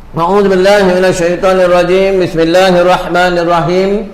A'udzu billahi minasy syaithanir rajim. Bismillahirrahmanirrahim.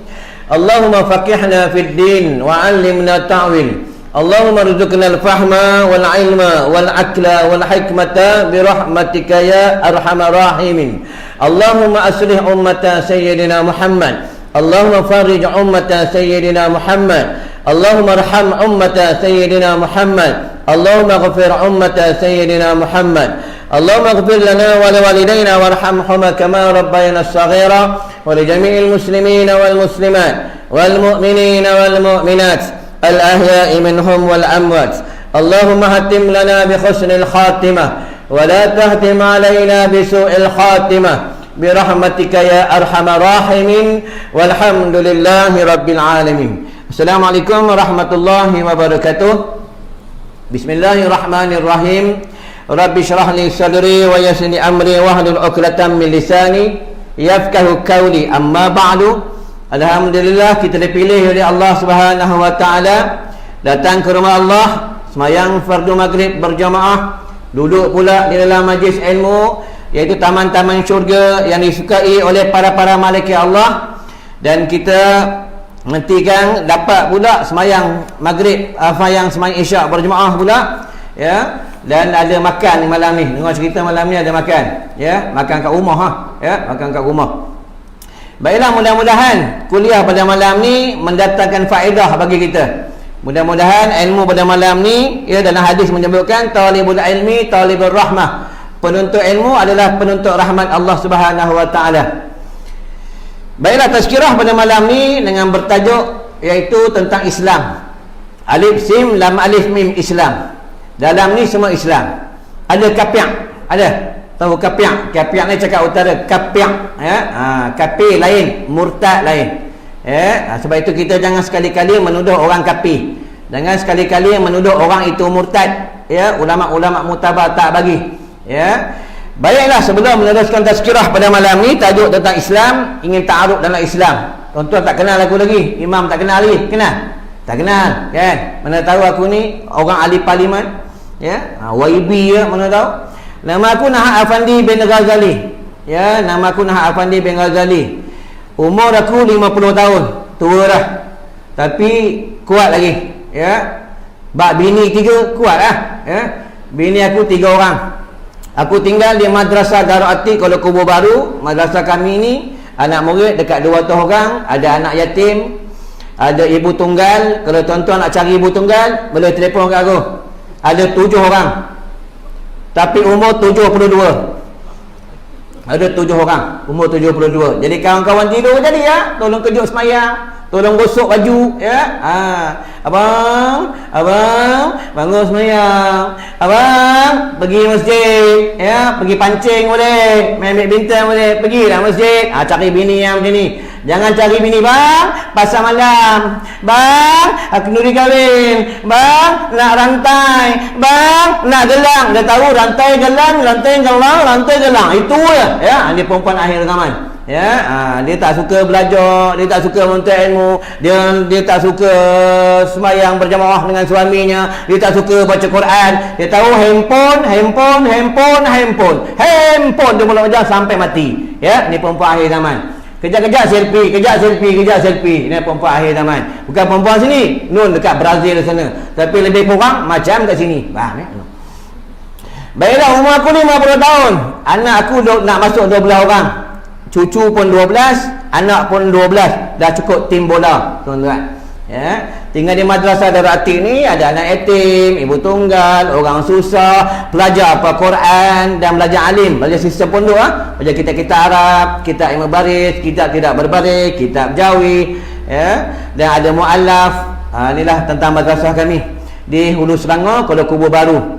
Allahumma faqihna fid din wa 'allimna ta'wil. Allahumma rzuqna al-fahma wal 'ilma wal 'aqla wal hikmata bi rahmatika ya arhamar rahimin. Allahumma aslih ummata sayyidina Muhammad. Allahumma farij ummata sayyidina Muhammad. Allahumma arham ummata sayyidina Muhammad. Allahumma ighfir ummata sayyidina Muhammad. اللهم اغفر لنا ولوالدينا وارحمهما كما ربيانا صغيرا ولجميع المسلمين والمسلمات والمؤمنين والمؤمنات الأحياء منهم والأموات. اللهم هتم لنا بحسن الخاتمة ولا تهتم علينا بسوء الخاتمة برحمتك يا أرحم الراحمين والحمد لله رب العالمين. السلام عليكم ورحمة الله وبركاته. بسم الله الرحمن الرحيم. Rabbi syrah li sadri wa yassir li amri wahlul 'uqdatam min lisani yafqahu qawli. Amma ba'du. Alhamdulillah, kita dipilih oleh Allah Subhanahu wa taala datang ke rumah Allah, sembahyang fardu maghrib berjamaah, duduk pula di dalam majlis ilmu, iaitu taman-taman syurga yang disukai oleh para malaikat Allah, dan kita nantikan dapat pula sembahyang maghrib, yang sembahyang isyak berjamaah pula, ya. Dan ada makan ni malam ni. Dengar cerita malam ni ada makan, ya, makan kat rumah makan kat rumah. Baiklah, mudah-mudahan kuliah pada malam ni mendatangkan faedah bagi kita. Mudah-mudahan ilmu pada malam ni, ya, dalam hadis menyebutkan talibul ilmi talibur rahmah. Penuntut ilmu adalah penuntut rahmat Allah Subhanahu wa taala. Baiklah, tazkirah pada malam ni dengan bertajuk iaitu tentang Islam. Alif sim lam alif mim Islam. Dalam ni semua Islam. Ada kapiak, ada. Tahu kapiak? Kapiak ni cakap utara, kapiak, ya. Kafir lain, murtad lain. Ya, sebab itu kita jangan sekali-kali menuduh orang kafir. Jangan sekali-kali menuduh orang itu murtad. Ya, ulama-ulama mutabar tak bagi. Ya. Baiklah, sebelum meneruskan tazkirah pada malam ni, tajuk tentang Islam, ingin ta'aruf dalam Islam. Tuan-tuan tak kenal aku lagi, imam tak kenal lagi, kenal? Tak kenal, kan? Mana tahu aku ni orang ahli parlimen, ya, YB, ya, mana tahu. Nama aku Nahak Afandi bin Ghazali, ya, nama aku Nahak Afandi bin Ghazali. Umur aku 50 tahun, tua dah, tapi kuat lagi, ya. Bak bini 3 kuat lah, ya. Bini aku 3 orang. Aku tinggal di Madrasah Darul Atiq Kuala Kubur Baru. Madrasah kami ni anak murid dekat 200 orang, ada anak yatim, ada ibu tunggal. Kalau tuan-tuan nak cari ibu tunggal, boleh telefon kat aku. Ada 7 orang, tapi umur 72. Ada 7 orang, umur 72. Jadi kawan-kawan tidur jadi, ya, tolong kejut semayang, tolong gosok baju, ya. Abang bangun semayang. Abang pergi masjid, ya, pergi pancing boleh, main badminton boleh, pergilah masjid. Cari bini yang macam ni. Jangan cari bini, bang, pasar malam, bang, aku nuri kahwin, bang, nak rantai, bang, nak gelang. Dia tahu rantai gelang, itu ya. Dia perempuan akhir zaman, ya. Dia tak suka belajar, dia tak suka menuntut ilmu, dia tak suka sembahyang berjamaah dengan suaminya, dia tak suka baca Quran. Dia tahu handphone dia mula ajar sampai mati, ya. Ni perempuan akhir zaman. Kejap-kejap selfie. Ini perempuan akhir zaman. Bukan perempuan sini, nun dekat Brazil sana, tapi lebih kurang macam kat sini. Faham, ya? Baiklah, umur aku 50 tahun. Anak aku nak masuk 12 orang. Cucu pun 12, anak pun 12. Dah cukup tim bola, tuan-tuan. Ya, tinggal di Madrasah Darul Atiq ni ada anak yatim, ibu tunggal, orang susah, pelajar apa Quran dan belajar alim, belajar sistem pondok, belajar kitab-kitab Arab, kitab ilmu baris, kitab tidak berbaris, kitab jawi, ya, dan ada muallaf. Inilah tentang madrasah kami di Hulu Selangor, Kuala Kubur Baru.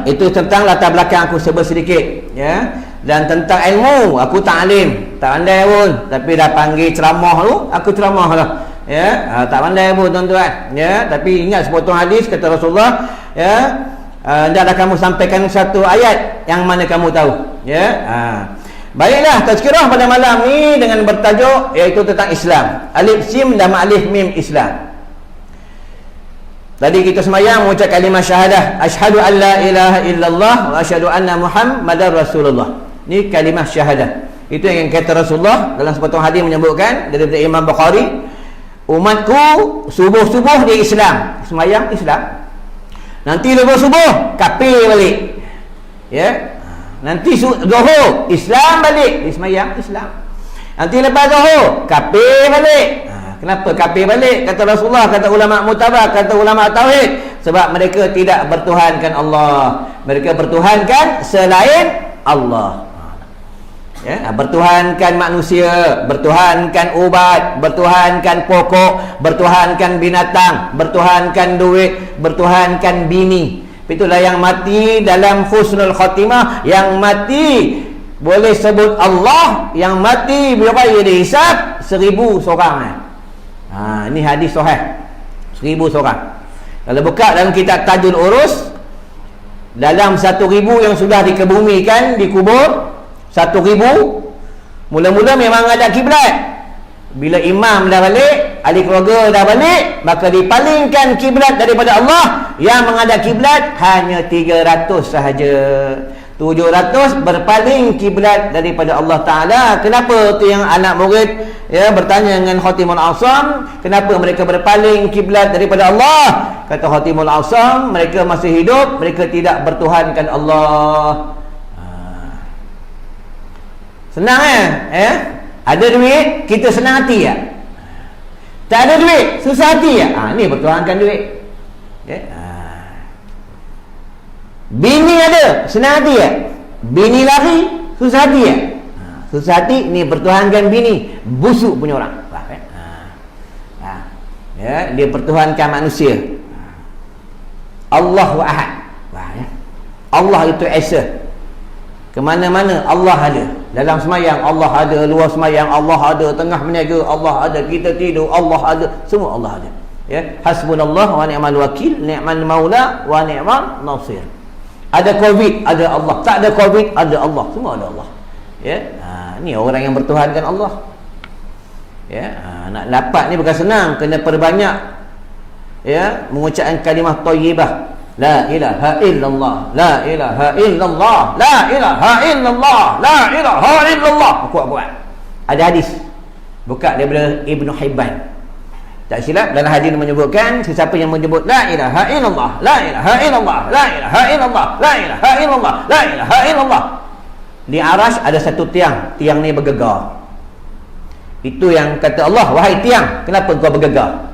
Itu tentang latar belakang aku sedikit, ya. Dan tentang ilmu, aku tak alim, tak pandai pun, tapi dah panggil ceramah tu, aku ceramah lah, ya. Tak pandai pun, tuan-tuan, ya. Tapi ingat sepotong hadis kata Rasulullah, ya, hendaklah kamu sampaikan satu ayat yang mana kamu tahu, ya. Baiklah, tazkirah pada malam ni dengan bertajuk iaitu tentang Islam. Alif sim dan alif mim Islam. Tadi kita sembahyang mengucap kalimah syahadah, asyhadu an la ilaha illallah wa asyhadu anna Muhammadar Rasulullah. Ni kalimah syahadah. Itu yang kata Rasulullah dalam sepotong hadis menyebutkan daripada Imam Bukhari, umatku subuh-subuh dia Islam, semayang Islam. Nanti lepas subuh kafir balik. Ya. Nanti zuhur Islam balik, dia semayang Islam. Nanti lepas zuhur kafir balik. Kenapa kafir balik? Kata Rasulullah, kata ulama mutabar, kata ulama tauhid, sebab mereka tidak bertuhankan Allah. Mereka bertuhankan selain Allah. Ya, bertuhankan manusia, bertuhankan ubat, bertuhankan pokok, bertuhankan binatang, bertuhankan duit, bertuhankan bini. Itulah yang mati dalam husnul khatimah, yang mati boleh sebut Allah, yang mati bila dia dihisap 1000 seorang. Ini hadis sahih, 1000 seorang. Kalau buka dalam kitab Tajul Urus, dalam 1000 yang sudah dikebumikan, dikubur 1000, mula-mula memang ada kiblat. Bila imam dah balik, ahli keluarga dah balik, maka dipalingkan kiblat daripada Allah. Yang menghadap kiblat hanya 300 sahaja. 700 berpaling kiblat daripada Allah Ta'ala. Kenapa tu yang anak murid bertanya dengan Khatimul Awsam, kenapa mereka berpaling kiblat daripada Allah? Kata Khatimul Awsam, mereka masih hidup, mereka tidak bertuhankan Allah. Senang ada duit, kita senang hati ya. Tak ada duit, susah hati ya. Ni bertuhankan duit. Bini ada, senang hati ya. Bini lari, susah hati ya. Susah hati, ni bertuhankan bini, busuk punya orang. Dia bertuhankan manusia. Allahu Ahad. Allah itu Esa. Kemana-mana Allah ada. Dalam semayang Allah ada, luar semayang Allah ada, tengah berniaga Allah ada, kita tidur Allah ada, semua Allah ada. Hasbunallah wa ni'mal wakil, ni'mal maula wa ni'mal nasir. Ada Covid, ada Allah. Tak ada Covid, ada Allah. Semua ada Allah. Ni orang yang bertuhankan Allah. Nak dapat ni bukan senang, kena perbanyak mengucapkan kalimah thayyibah. La ilaha illallah, la ilaha illallah, la ilaha illallah, la ilaha illallah. Kuat-kuat. Ada hadis buka daripada Ibnu Hibban. Tak silap dalam hadis menyebutkan, sesiapa yang menyebut la ilaha illallah, la ilaha illallah, la ilaha illallah, la ilaha illallah, la ilaha illallah, di arasy ada satu tiang. Tiang ni bergegar. Itu yang kata Allah, wahai tiang, kenapa kau bergegar?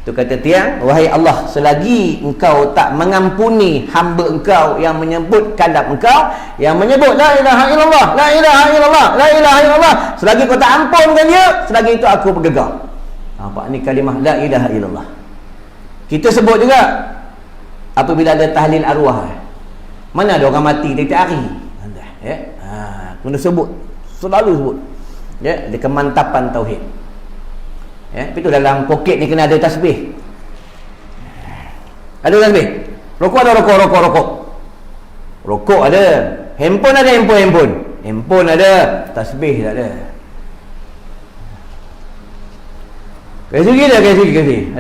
Itu kata tiang, wahai Allah, selagi engkau tak mengampuni hamba engkau yang menyebut kalab engkau, yang menyebut la ilaha illallah, la ilaha illallah, la ilaha illallah, selagi kau tak ampunkan dia, selagi itu aku bergegar. Nampak ni kalimah la ilaha illallah. Kita sebut juga apabila ada tahlil arwah. Mana ada orang mati tiap hari? Kena sebut, selalu sebut. Dia kemantapan tauhid. Itu dalam poket ni kena ada tasbih. Ada tasbih. Rokok ada rokok. Rokok ada. Handphone ada handphone. Handphone ada, tasbih tak ada. Kasugi tak kasugi?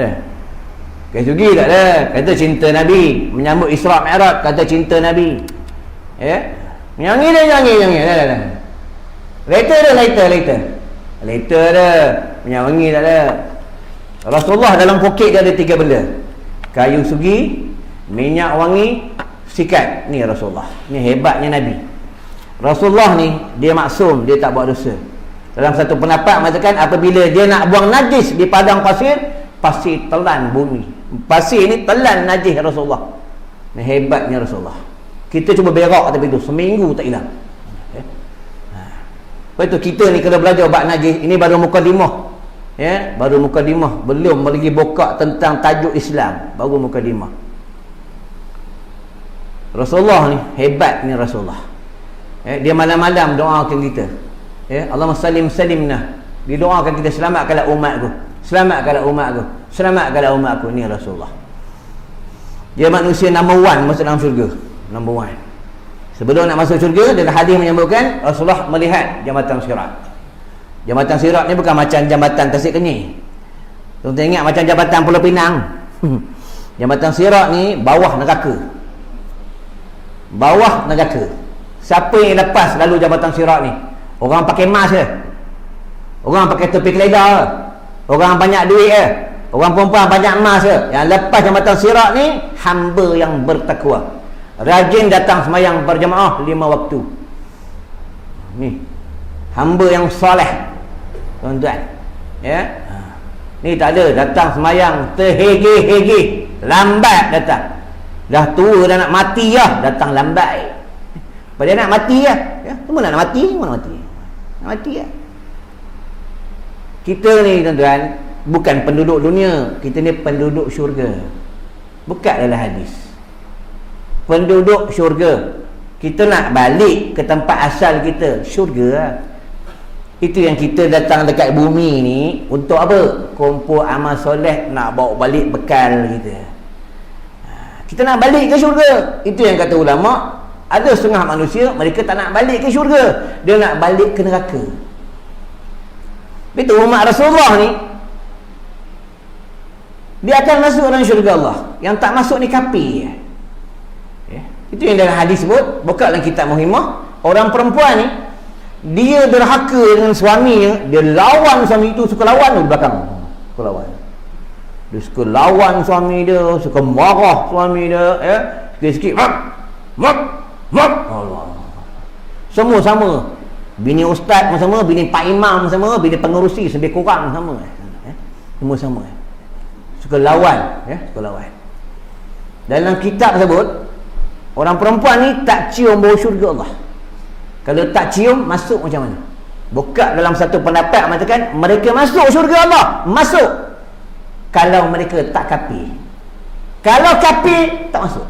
Kasugi tak ada. Kata cinta Nabi, menyambut Isra' Mi'raj, kata cinta Nabi. Nyanyi dah. Later ada. Minyak wangi tak ada. Rasulullah dalam poket dia ada 3 benda. Kayu sugi, minyak wangi, sikat. Ni Rasulullah. Ni hebatnya Nabi. Rasulullah ni dia maksum, dia tak buat dosa. Dalam satu pendapat mengatakan apabila dia nak buang najis di padang pasir, pasir telan bumi. Pasir ni telan najis Rasulullah. Ni hebatnya Rasulullah. Kita cuba berak tapi itu seminggu tak hilang. Lepas tu kita ni kalau belajar bab najis, ini baru mukadimah. Baru mukadimah, belum lagi buka tentang tajuk Islam, baru mukadimah. Rasulullah ni hebat ni Rasulullah. Dia malam-malam doakan kita. Allahumma salimna. Dia doakan kita, selamatkanlah umatku. Selamatkanlah umatku. Selamatkanlah umatku. Ni Rasulullah. Dia manusia number 1 masuk dalam syurga. Number 1. Sebelum nak masuk syurga, dalam hadis menyebutkan Rasulullah melihat jambatan Sirat. Jambatan Sirat ni bukan macam jambatan Tasik Kenyir. Tuan-tuan ingat macam jambatan Pulau Pinang. Jambatan Sirat ni bawah neraka. Bawah neraka. Siapa yang lepas lalu jabatan sirat ni? Orang pakai mask ke? Orang pakai topi keledar ke? Orang banyak duit ke? Orang perempuan banyak emas ke? Yang lepas jabatan sirat ni hamba yang bertakwa, rajin datang semayang berjemaah 5 waktu. Ni hamba yang soleh, tuan-tuan. Ya. Ni tak ada datang semayang terhege-hege, lambat datang. Dah tua dah nak mati lah, datang lambat. Pada nak mati lah, ya? Semua nak mati, semua nak mati. Nak mati lah. Kita ni tuan-tuan bukan penduduk dunia, kita ni penduduk syurga. Buka dalam hadis, penduduk syurga. Kita nak balik ke tempat asal kita, syurga lah. Itu yang kita datang dekat bumi ni untuk apa? Kumpul amal soleh, nak bawa balik bekal kita. Kita nak balik ke syurga. Itu yang kata ulama'. Ada setengah manusia mereka tak nak balik ke syurga, dia nak balik ke neraka. Betul, umat Rasulullah ni dia akan masuk dalam syurga Allah. Yang tak masuk ni kafir. Itu yang dalam hadis sebut, buka dalam kitab Muhimmah. Orang perempuan ni dia derhaka dengan suaminya, dia lawan suami itu, suka lawan di belakang. Suka lawan. Dia suka lawan suami dia, suka marah suami dia, ya. Sikit-sikit mak. Allah. Semua sama. Bini ustaz pun sama, bini pak imam sama, bini pengerusi lebih kurang sama. Semua sama. Suka lawan, ya, suka lawan. Dalam kitab tersebut, orang perempuan ni tak cium bau syurga Allah. Kalau tak cium, masuk macam mana? Buka dalam satu pendapat mengatakan mereka masuk syurga Allah. Masuk kalau mereka tak kafir. Kalau kafir, tak masuk.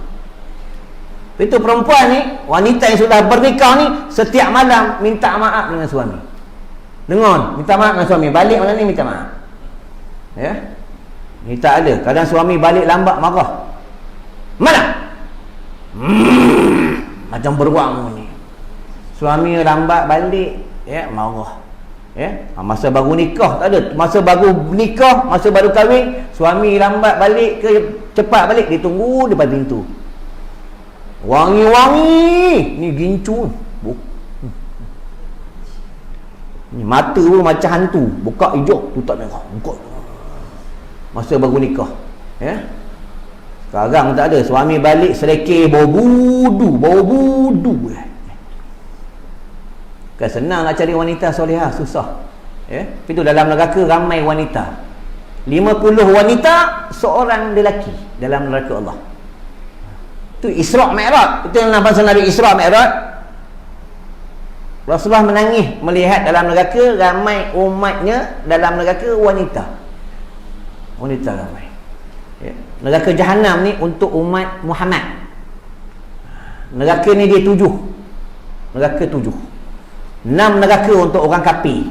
Itu perempuan ni, wanita yang sudah bernikah ni, setiap malam minta maaf dengan suami. Dengar, minta maaf dengan suami. Balik malam ni minta maaf. Ya. Ni tak ada. Kadang suami balik lambat, marah. Mana? Macam beruang ni. Suami lambat balik, ya, marah. Ya. Masa baru nikah tak ada. Masa baru nikah, masa baru kahwin, suami lambat balik ke cepat balik, dia tunggu depan pintu. Wangi-wangi ni gincu. Ni mata pun macam hantu, buka hijau, tutup merah. Buka. Masa baru nikah, ya. Sekarang tak ada. Suami balik selekeh bau budu. Kan senang nak cari wanita solehah, susah. Ya. Itu dalam neraka ramai wanita. 50 wanita, seorang lelaki dalam neraka Allah. Itu Isra' Mi'raj. Itu yang pasal Nabi Isra' Mi'raj. Rasulullah menangis melihat dalam neraka ramai umatnya, dalam neraka wanita. Wanita ramai. Ya. Neraka Jahannam ni untuk umat Muhammad. Neraka ni dia 7. Neraka 7. 6 neraka untuk orang kafir.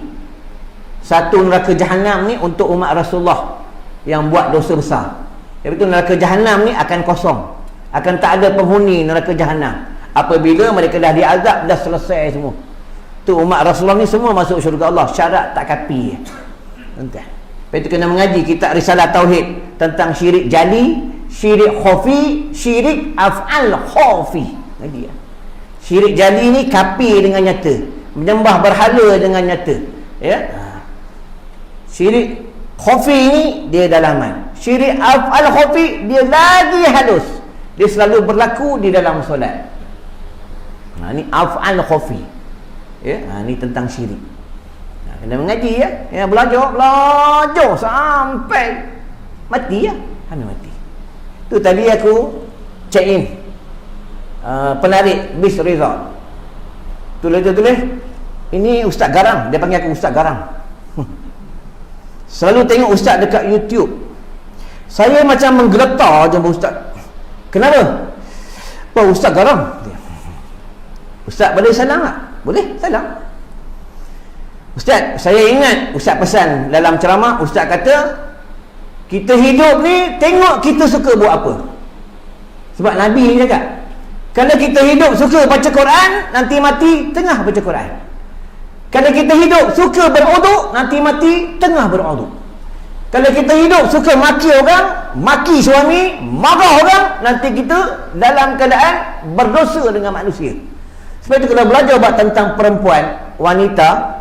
1 neraka Jahannam ni untuk umat Rasulullah yang buat dosa besar. Iaitu neraka Jahannam ni akan kosong. Akan tak ada penghuni neraka Jahannam. Apabila mereka dah diazab, dah selesai semua. Tu umat Rasulullah ni semua masuk syurga Allah, syarat tak kafir. Entah. Lepas itu kena mengaji kitab Risalah Tauhid tentang syirik jali, syirik khafi, syirik af'al khafi. Ngaji ya. Syirik jali ni kafir dengan nyata, menyembah berhala dengan nyata. Ya. Syirik khafi ni dia dalaman. Syirik af'al khafi dia lagi halus. Dia selalu berlaku di dalam solat. Ni af'al khafi. Ya, ni tentang syirik. Kena mengaji ya. Ya, belajar sampai mati ya. Sampai mati. Tu tadi aku check in penarik bis resort. Tulis ini Ustaz Garang, dia panggil aku Ustaz Garang. Selalu tengok Ustaz dekat YouTube. Saya macam menggeletar je Ustaz. Kenapa? Pak Ustaz Garang. Ustaz boleh salam tak? Boleh, salam. Ustaz, saya ingat Ustaz pesan dalam ceramah, Ustaz kata kita hidup ni tengok kita suka buat apa. Sebab Nabi ni cakap, kalau kita hidup suka baca Quran, nanti mati tengah baca Quran. Kalau kita hidup suka berwuduk, nanti mati tengah berwuduk. Kalau kita hidup suka maki orang, maki suami, marah orang, nanti kita dalam keadaan berdosa dengan manusia. Sebab itu kalau belajar buat tentang perempuan, wanita,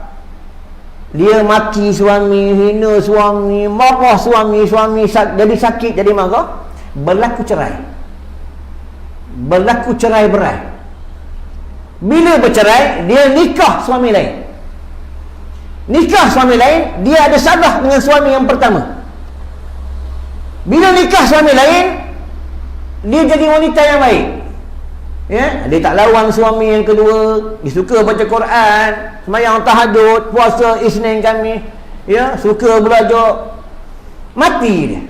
dia maki suami, hina suami, marah suami, jadi sakit, jadi marah, berlaku cerai. Berlaku cerai berai. Bila bercerai, dia nikah suami lain. Nikah suami lain, dia ada salah dengan suami yang pertama. Bila nikah suami lain, dia jadi wanita yang baik. Ya, dia tak lawan suami yang kedua, dia suka baca Quran, sembahyang tahajud, puasa Isnin Khamis, ya, suka belajar. Mati dia.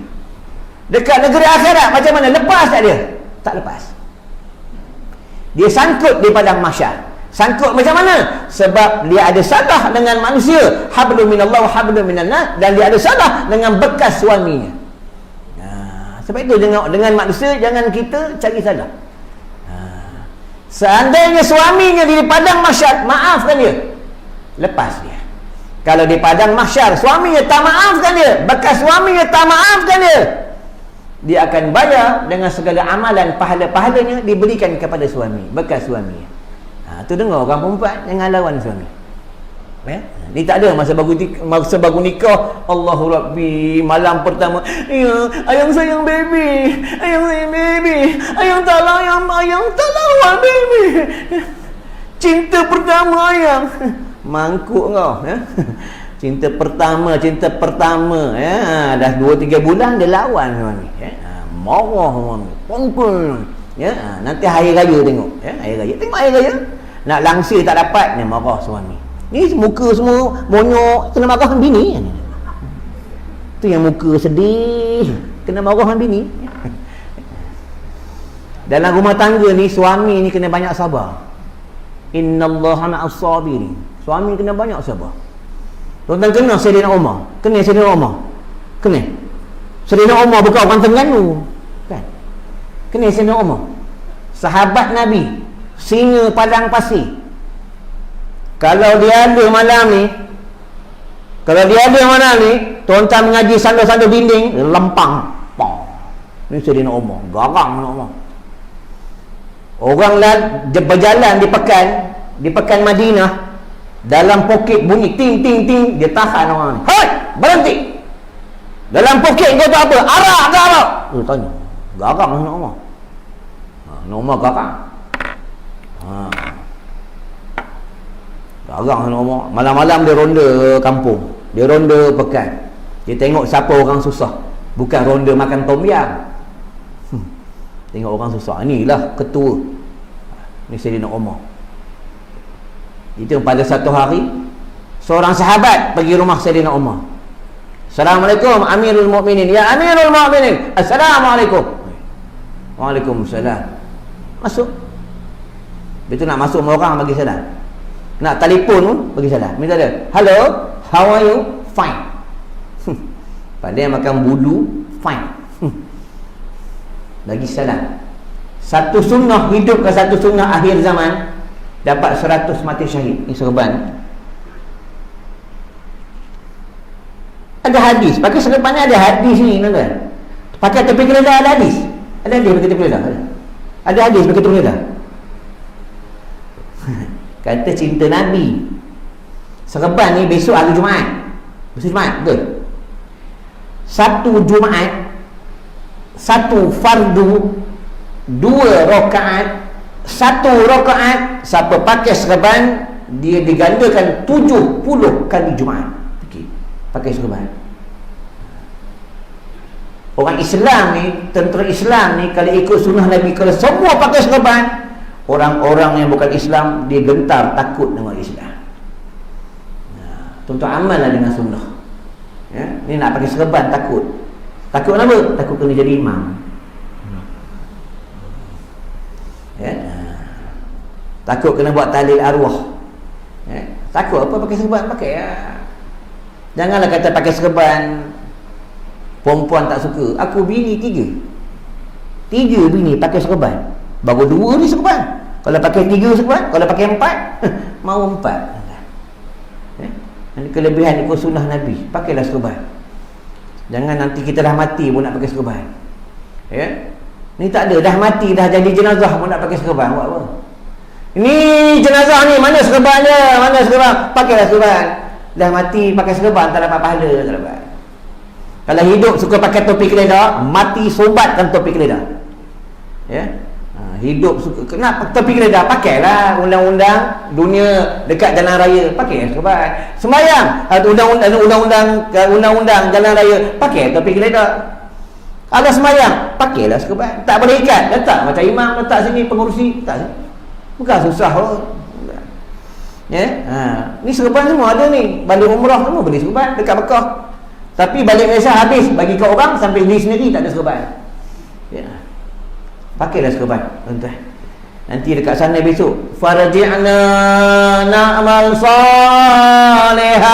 Dekat negeri akhirat macam mana? Lepas tak dia? Tak lepas. Dia sangkut di padang mahsyar. Sangkut macam mana? Sebab dia ada salah dengan manusia, hablum minallah wa hablum minannas, dan dia ada salah dengan bekas suaminya. Sebab itu dengan manusia jangan kita cari salah. Seandainya suaminya di padang mahsyar, maafkan dia, lepas dia. Kalau di padang mahsyar suaminya tak maafkan dia, bekas suaminya tak maafkan dia, dia akan bayar dengan segala amalan pahala-pahalanya diberikan kepada suami, bekas suaminya. Tu dengar orang perempuan jangan lawan suami. Ya? Dia tak ada masa baru nikah, Allahu Rabbi, malam pertama, ya, ayang sayang baby, ayang sayang baby, ayang tak lawan baby, cinta pertama ayang, mangkuk kau, ya? cinta pertama, ya, dah 2-3 bulan dia lawan suami, ya, marah suami, pongkul, ya, nanti hari raya tengok, ya, hari raya nak langsir tak dapat, dia marah suami. Ni muka semua bonyok, kena marah dengan bini. Tu yang muka sedih, kena marah dengan bini. Dalam rumah tangga ni, suami ni kena banyak sabar. Innallaha ma'as sabirin. Suami kena banyak sabar. Tuan-tuan kenal Sayyidina Umar? Kenal Sayyidina Umar? Kenal? Sayyidina Umar bukan orang Terengganu, kan? Kenal Sayyidina Umar? Sahabat Nabi, singa padang pasir. Kalau dia ada malam ni, tuan-tuan mengaji sandal-sandal dinding, lempang. Ni Sayyidina Umar, garang Umar. Orang berjalan di pekan Madinah, dalam poket bunyi ting ting ting, dia tahan orang ni. Hei, berhenti. Dalam poket kau tu apa? Arak ke arak? Dia tanya. Garang Umar. Umar garang. Garang Umar. Malam-malam dia ronda kampung, dia ronda pekan, dia tengok siapa orang susah, bukan ronda makan tom yam. Tengok orang susah, inilah ketua ni Sayyidina Umar. Itu pada satu hari, seorang sahabat pergi rumah Sayyidina Umar. Assalamualaikum Amirul Mukminin. Ya Amirul Mukminin, Assalamualaikum. Waalaikumsalam. Masuk. Dia tu nak masuk sama orang bagi salam, nak telefon pun bagi salam, minta dia, hello, how are you? Fine. Padahal makan bulu, fine. Bagi salam. Satu sunnah hidup ke satu sunnah akhir zaman, dapat 100 mati syahid. Ini serban. Ada hadis, pakai serban ni ada hadis ni, tuan-tuan. Pakai tepi keledar ada hadis. Ada hadis pakai tepi keledar. Ada hadis pakai tepi keledar. Kata cinta Nabi, serban ni besok hari Jumaat. Besok Jumaat, betul? Satu Jumaat, satu fardu, 2 rakaat, 1 rakaat, siapa pakai serban, dia digandakan 70 kali Jumaat. Okay. Pakai serban. Orang Islam ni, tentera Islam ni, kalau ikut sunnah Nabi, kalau semua pakai serban, orang-orang yang bukan Islam dia gentar, takut dengan Islam. Tuan-tuan amallah dengan sunnah. Ya, ni nak pakai serban takut. Takut apa? Takut kena jadi imam. Ya. Takut kena buat tahlil arwah. Ya. Takut apa pakai serban? Pakai ya. Janganlah kata pakai serban perempuan tak suka. Aku bini 3 bini pakai serban, baru 2 ni serban. Kalau pakai 3 serban, kalau pakai 4 mau 4. Ini kelebihan ikut sunnah Nabi. Pakailah serban. Jangan nanti kita dah mati pun nak pakai serban. Ya. Ni tak ada, dah mati, dah jadi jenazah pun nak pakai serban. Buat apa? Ini jenazah ni, mana serbannya? Mana serban? Pakailah serban. Dah mati pakai serban, tak dapat pahala, tak dapat. Kalau hidup suka pakai topi keledar, mati sobatkan topi keledar. Ya. Hidup suka kenapa topi keledar? Pakailah undang-undang dunia dekat jalan raya, pakai serban. Sembahyang, undang-undang jalan raya, pakai topi keledar. Ada sembahyang, pakailah serban. Tak boleh ikat, letak macam imam letak sini, pengurusi letak sini. Bukan susah pun. Ya, ni serban semua ada ni. Balik umrah semua beli serban dekat Mekah. Tapi balik Malaysia habis bagi ke orang, sampai beli sendiri tak ada serban. Ya. Pakailah serban, tuan-tuan. Nanti dekat sana besok, farji'na na'mal salihah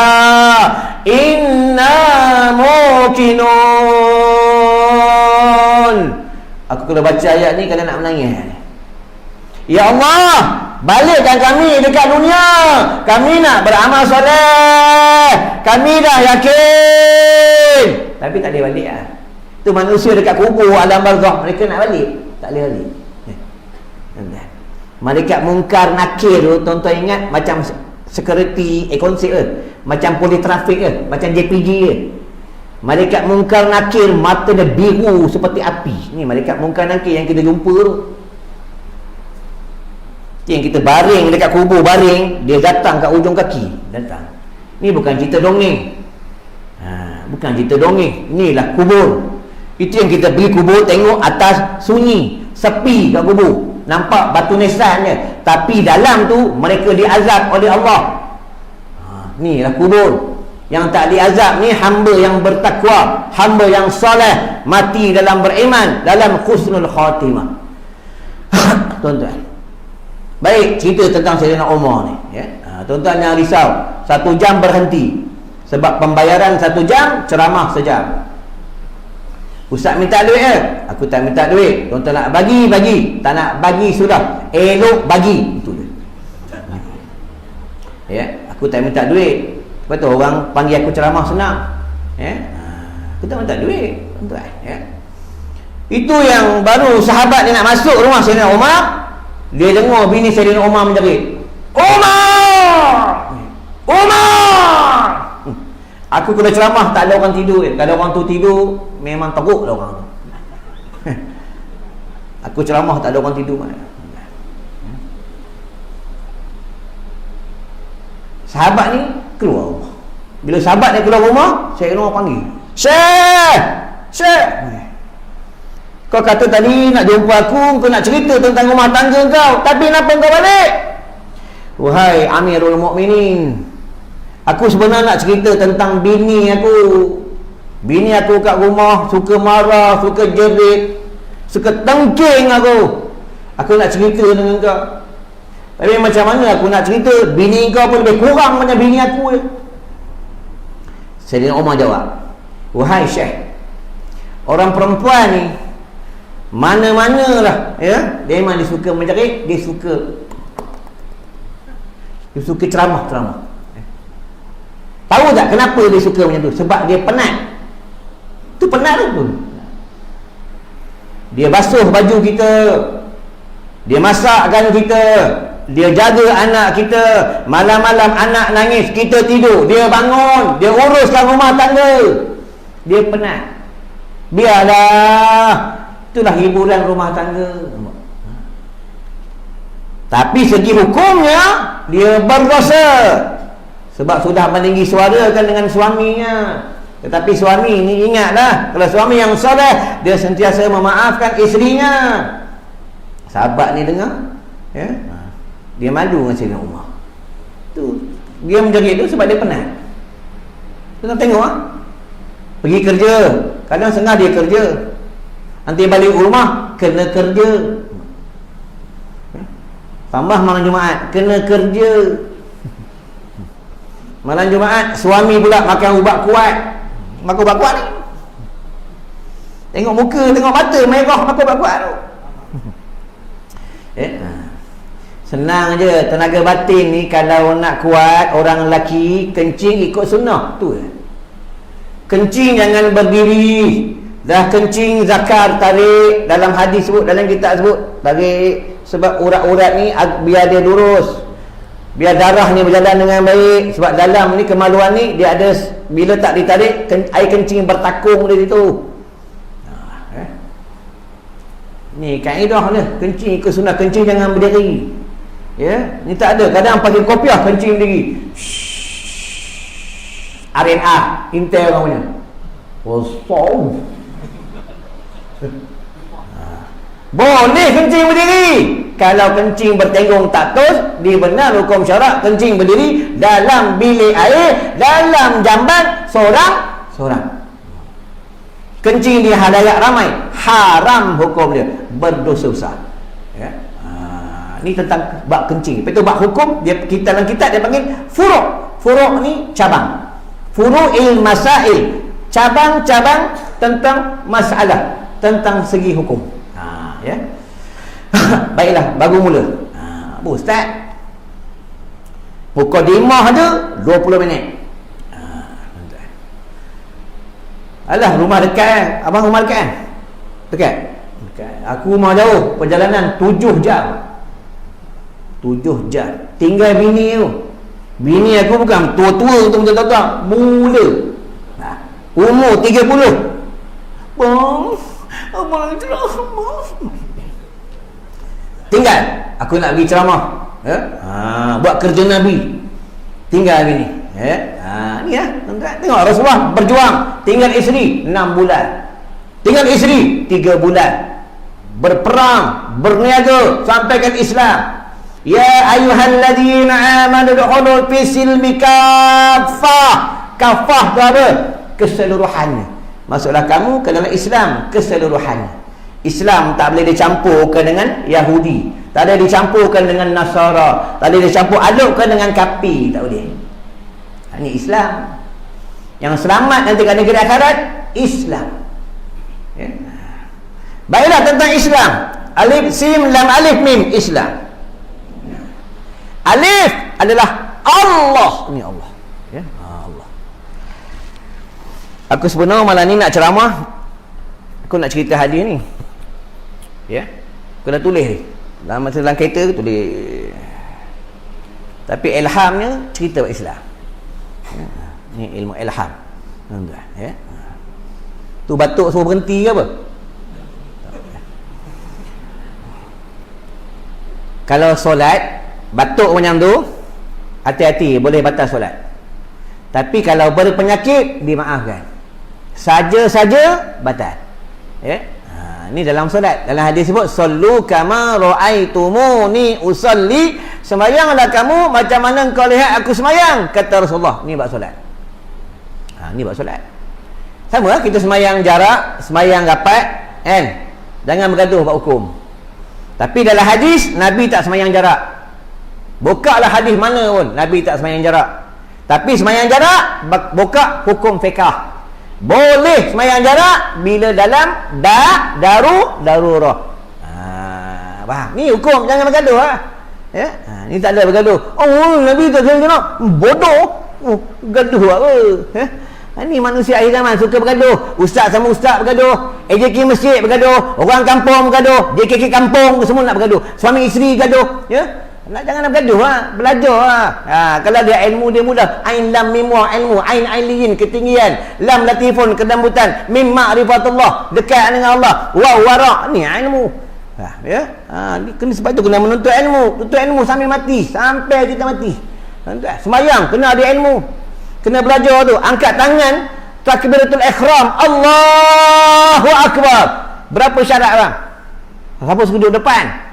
inna muqinun. Aku kalau baca ayat ni kadang nak menangis. Ya Allah, balikkan kami dekat dunia. Kami nak beramal soleh. Kami dah yakin. Tapi tak boleh balik lah. Itu manusia dekat kubur alam barzakh, mereka nak balik, tak boleh balik. Malaikat Munkar Nakir tu, tuan-tuan ingat macam security konsep ke? Macam polis trafik ke? Macam JPG ke? Malaikat Munkar Nakir mata dia biru seperti api. Ni malaikat Munkar Nakir yang kita jumpa tu. Yang kita baring dekat kubur, baring, dia datang kat ujung kaki, datang. Ni bukan cerita dongeng. Bukan cerita dongeng. Inilah kubur. Itu yang kita pergi kubur, tengok atas sunyi, sepi kat kubur, nampak batu nisannya, tapi dalam tu mereka diazab oleh Allah. Inilah kubur. Yang tak diazab ni hamba yang bertakwa, hamba yang soleh, mati dalam beriman, dalam husnul khatimah. Tuan-tuan, baik, cerita tentang Sayyidina Umar ni, ya. Tuan-tuan jangan risau, 1 jam berhenti. Sebab pembayaran 1 jam, ceramah sejam. Ustaz minta duit ke? Aku tak minta duit. Tuan-tuan nak bagi, bagi. Tak nak bagi, sudah. Elok bagi. Itu dia. Ya, aku tak minta duit. Lepas tu orang panggil aku ceramah senang. Ya, aku tak minta duit, tuan-tuan. Ya. Itu yang baru sahabat dia nak masuk rumah Sayyidina Umar, dia dengar bini Sayyidina Umar menjerit, Umar! Umar! Aku kena ceramah, tak ada orang tidur. Kalau orang tu tidur, memang teruk lah orang tu. Aku ceramah, tak ada orang tidur mana. Sahabat ni keluar rumah. Bila sahabat ni keluar rumah, Sayyidina Umar panggil, Syekh! Syekh! Kau kata tadi nak jumpa aku, kau nak cerita tentang rumah tangga kau, tapi kenapa kau balik? Wahai Amirul Mukminin, aku sebenarnya nak cerita tentang bini aku. Bini aku kat rumah suka marah, suka jerit, suka tengking aku. Aku nak cerita dengan kau. Tapi macam mana aku nak cerita? Bini kau pun lebih kurang macam bini aku. Sayyidina Umar jawab, wahai Syekh, orang perempuan ni mana-manalah, ya, dia memang dia suka menjerit, dia suka ceramah-ceramah. Tahu tak kenapa dia suka macam tu? Sebab dia penat. Tu penat tu. Dia basuh baju kita, dia masakkan kita, dia jaga anak kita. Malam-malam anak nangis, kita tidur, dia bangun, dia uruskan rumah tangga. Dia penat. Biarlah, itulah hiburan rumah tangga. Tapi segi hukumnya dia berdosa, sebab sudah meninggi suarakan dengan suaminya. Tetapi suami ni ingatlah, kalau suami yang soleh, dia sentiasa memaafkan isterinya. Sahabat ni dengar, ya, dia malu dengan Sayyidina Umar. Tu dia menjerit tu sebab dia penat. Kita tengok pergi kerja, kadang setengah dia kerja, nanti balik rumah kena kerja. Tambah malam Jumaat kena kerja. Malam Jumaat suami pula makan ubat kuat. Makan ubat kuat ni, tengok muka, tengok mata merah makan ubat kuat tu. Senang je. Tenaga batin ni kalau nak kuat, orang lelaki kencing ikut sunnah tu. Kencing jangan berdiri. Dah kencing zakar tarik. Dalam hadis sebut, dalam kitab sebut, tarik Sebab urat-urat ni biar dia lurus, biar darah ni berjalan dengan baik. Sebab dalam ni kemaluan ni dia ada, bila tak ditarik air kencing bertakung dari situ. Ni kaedah dia, kencing ikut sunnah, kencing jangan berdiri. Ya, ni tak ada. Kadang pakai kopiah kencing berdiri. RNA Intel orang punya. Wasau. Boleh kencing berdiri. Kalau kencing bertenggung tak tos, dibenar hukum syarak kencing berdiri dalam bilik air, dalam jamban seorang. Kencing di halayak ramai haram hukum dia, berdosa besar. Ya. Ni tentang bab kencing. Lepas tu bab hukum dia, kita dalam kitab dia panggil furu'. Furu' ni cabang. Furu'il masail, cabang-cabang tentang masalah, tentang segi hukum. Ya. Baiklah, baru mula. Bu Ustaz, mukadimah ada 20 minit. Alah, rumah dekat abang rumah dekat kan? Dekat. Aku rumah jauh, perjalanan 7 jam. 7 jam. Tinggal bini tu. Bini aku bukan tua-tua tu betul-betul, mula. Umur 30. Bang, abang ceramah. Tinggal aku nak pergi ceramah. Ya? Buat kerja Nabi. Tinggal bini. Ya? Ni lah. Tengok Rasulullah berjuang. Tinggal isteri 6 bulan. Tinggal isteri 3 bulan. Berperang, berniaga sampaikan Islam. Ya ayyuhalladzina amanu dukhulu fi silmi kaffah. Kaffah tu apa? Keseluruhannya. Masuklah kamu ke dalam Islam keseluruhannya. Islam tak boleh dicampurkan dengan Yahudi, tak boleh dicampurkan dengan Nasara, tak boleh dicampur adukkan dengan kafir, tak boleh. Ini Islam. Yang selamat nanti kat negeri akhirat Islam. Ya. Baiklah, tentang Islam. Alif sim lam alif mim, Islam. Alif adalah Allah. Ini Allah. Ya, Allah. Aku sebenarnya malam ni nak ceramah. Aku nak cerita hadis ni. Ya. Aku dah tulis ni. Dalam kereta tulis. Tapi ilhamnya cerita Islam. Ya. Ni ilmu ilham. Ya. Tu batuk suruh berhenti ke apa? Kalau solat batuk macam tu, hati-hati, boleh batal solat. Tapi kalau berpenyakit, dimaafkan. Saja-saja batal. Ya. Ni dalam solat. Dalam hadis sebut sallu kama ra'aitumuni usalli, sembahyanglah kamu macam mana engkau lihat aku sembahyang, kata Rasulullah. Ni bab solat. Ni bab solat. Sama lah kita sembahyang jarak, sembahyang rapat, kan? Jangan bergaduh bab hukum. Tapi dalam hadis Nabi tak sembahyang jarak. Bukalah hadis mana pun Nabi tak sembahyang jarak. Tapi sembahyang jarak buka hukum fiqh. Boleh sembahyang jarak bila dalam darurah. Faham? Ni hukum, jangan bergaduh lah. Ya? Ni tak ada bergaduh. Oh, Nabi tak sembahyang jarak. Bodoh. Gaduh apa? Ya? Ni manusia akhir zaman suka bergaduh. Ustaz sama ustaz bergaduh, AJK masjid bergaduh, orang kampung bergaduh, JKK kampung semua nak bergaduh, suami isteri gaduh. Ya? Jangan nak bergaduh lah. Belajar lah. Kalau dia ilmu dia mudah. Ain lam mim wa ilmu, ain ailiyin ketinggian, lam latifun kedambutan, mim ma'rifatullah dekat dengan Allah, wa wara ni ilmu. Ya. Ni kena, sebab tu kena menuntut ilmu. Tuntut ilmu sampai mati, sampai kita mati. Sembahyang kena ada ilmu. Kena belajar tu. Angkat tangan, takbiratul ihram, Allahu akbar. Berapa syarat bang? Siapa suruh duduk depan?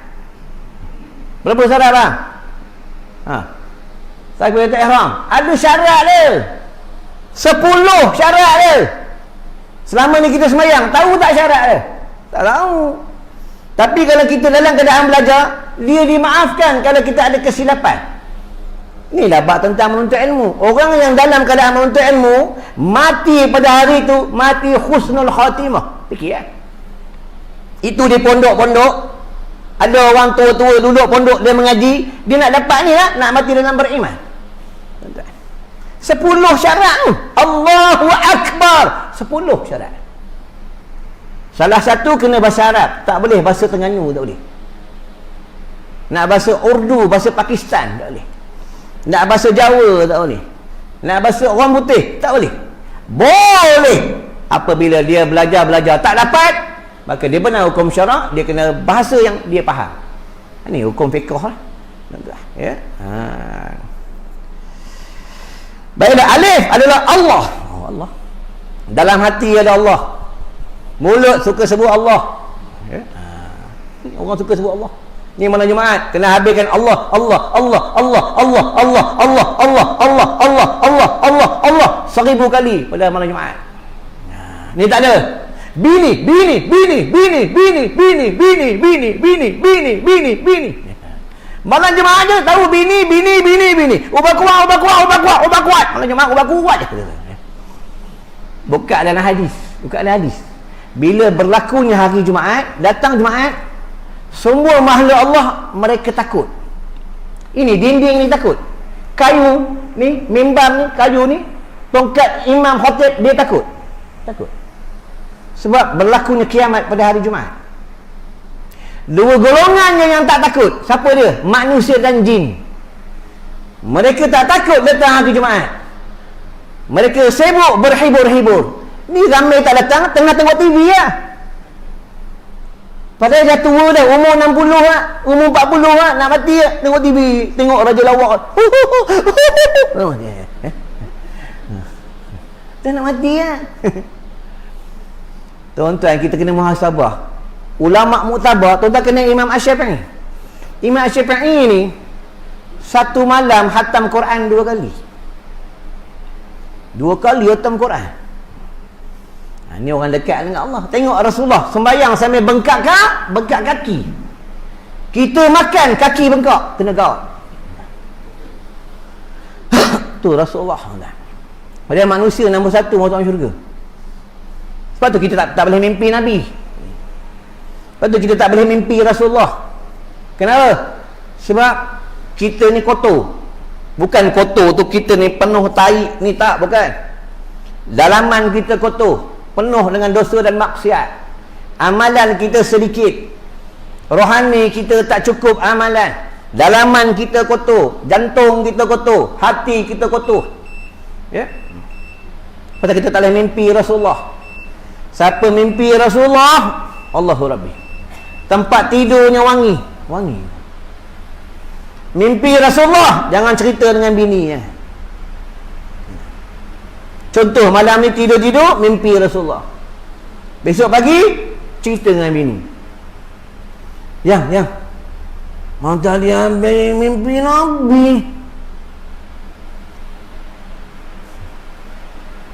Berapa syarat bang? Takbiratul ihram ada syarat dia. 10 syarat dia. Selama ni kita sembahyang, tahu tak syarat dia? Tak tahu. Tapi kalau kita dalam keadaan belajar, dia dimaafkan kalau kita ada kesilapan. Inilah bab tentang menuntut ilmu. Orang yang dalam keadaan menuntut ilmu, mati pada hari itu, mati husnul khatimah. Fikir ya? Itu di pondok-pondok, ada orang tua-tua duduk pondok, dia mengaji, dia nak dapat ni lah, nak mati dalam beriman. 10 syarat tu. Allahu Akbar. 10 syarat. Salah satu kena bahasa Arab, tak boleh bahasa Terengganu, tak boleh. Nak bahasa Urdu, bahasa Pakistan tak boleh. Nak bahasa Jawa tak boleh. Nak bahasa orang putih tak boleh. Boleh apabila dia belajar tak dapat, maka dia benar hukum syarak, dia kena bahasa yang dia faham. Ini hukum fiqh lah. Ya. Baiklah, alif adalah Allah. Allah. Dalam hati ada Allah. Mulut suka sebut Allah. Ya. Orang suka sebut Allah. Ni malam Jumaat kena habiskan Allah, Allah, Allah, Allah, Allah, Allah, Allah, Allah, Allah, Allah, Allah, Allah, Allah 1000 kali pada malam Jumaat. Ni tak ada. Bini, bini, bini, bini, bini, bini, bini, bini, bini, bini, bini, bini. Malam Jumaat je tahu bini, bini, bini, bini. Ubah kuat, ubah kuat, ubah kuat, ubah kuat. Malam Jumaat ubah kuat je. Buka dalam hadis, buka dalam hadis. Bila berlakunya hari Jumaat, datang Jumaat, semua makhluk Allah mereka takut. Ini dinding ni takut. Kayu ni, mimbar ni, kayu ni, tongkat Imam Khatib dia takut. Takut. Sebab berlakunya kiamat pada hari Jumaat. Dua golongan yang tak takut. Siapa dia? Manusia dan jin. Mereka tak takut datang hari Jumaat. Mereka sibuk berhibur-hibur. Ni ramai tak datang, tengah tengok TV lah. Padahal dah tua dah, umur 60 lah, umur 40 lah, nak mati lah, tengok TV, tengok Raja Lawak. Dah nak mati lah. Tuan-tuan, kita kena muhasabah. Ulama' muktabar, tuan-tuan kena Imam Asy-Syafi'i. Imam Asy-Syafi'i ni satu malam khatam Quran 2 kali. 2 kali khatam Quran. Ini orang dekat dengan Allah. Tengok Rasulullah sembahyang sambil bengkak kaki. Kita makan kaki bengkak, kena gawat. Tu Rasulullah. Padahal manusia nombor 1 masuk syurga. Sebab tu kita tak boleh mimpi Nabi. Sebab tu kita tak boleh mimpi Rasulullah. Kenapa? Sebab kita ni kotor. Bukan kotor tu kita ni penuh tai ni, tak, bukan. Dalaman kita kotor, penuh dengan dosa dan maksiat. Amalan kita sedikit. Rohani kita tak cukup amalan. Dalaman kita kotor, jantung kita kotor, hati kita kotor. Ya? Pasal kita tak boleh mimpi Rasulullah. Siapa mimpi Rasulullah, Allahu Rabbi. Tempat tidurnya wangi. Wangi. Mimpi Rasulullah, jangan cerita dengan bini ya. Contoh, malam ni tidur-tidur, mimpi Rasulullah. Besok pagi, cerita dengan bini. Yang. Mau tadi ambil mimpi Nabi.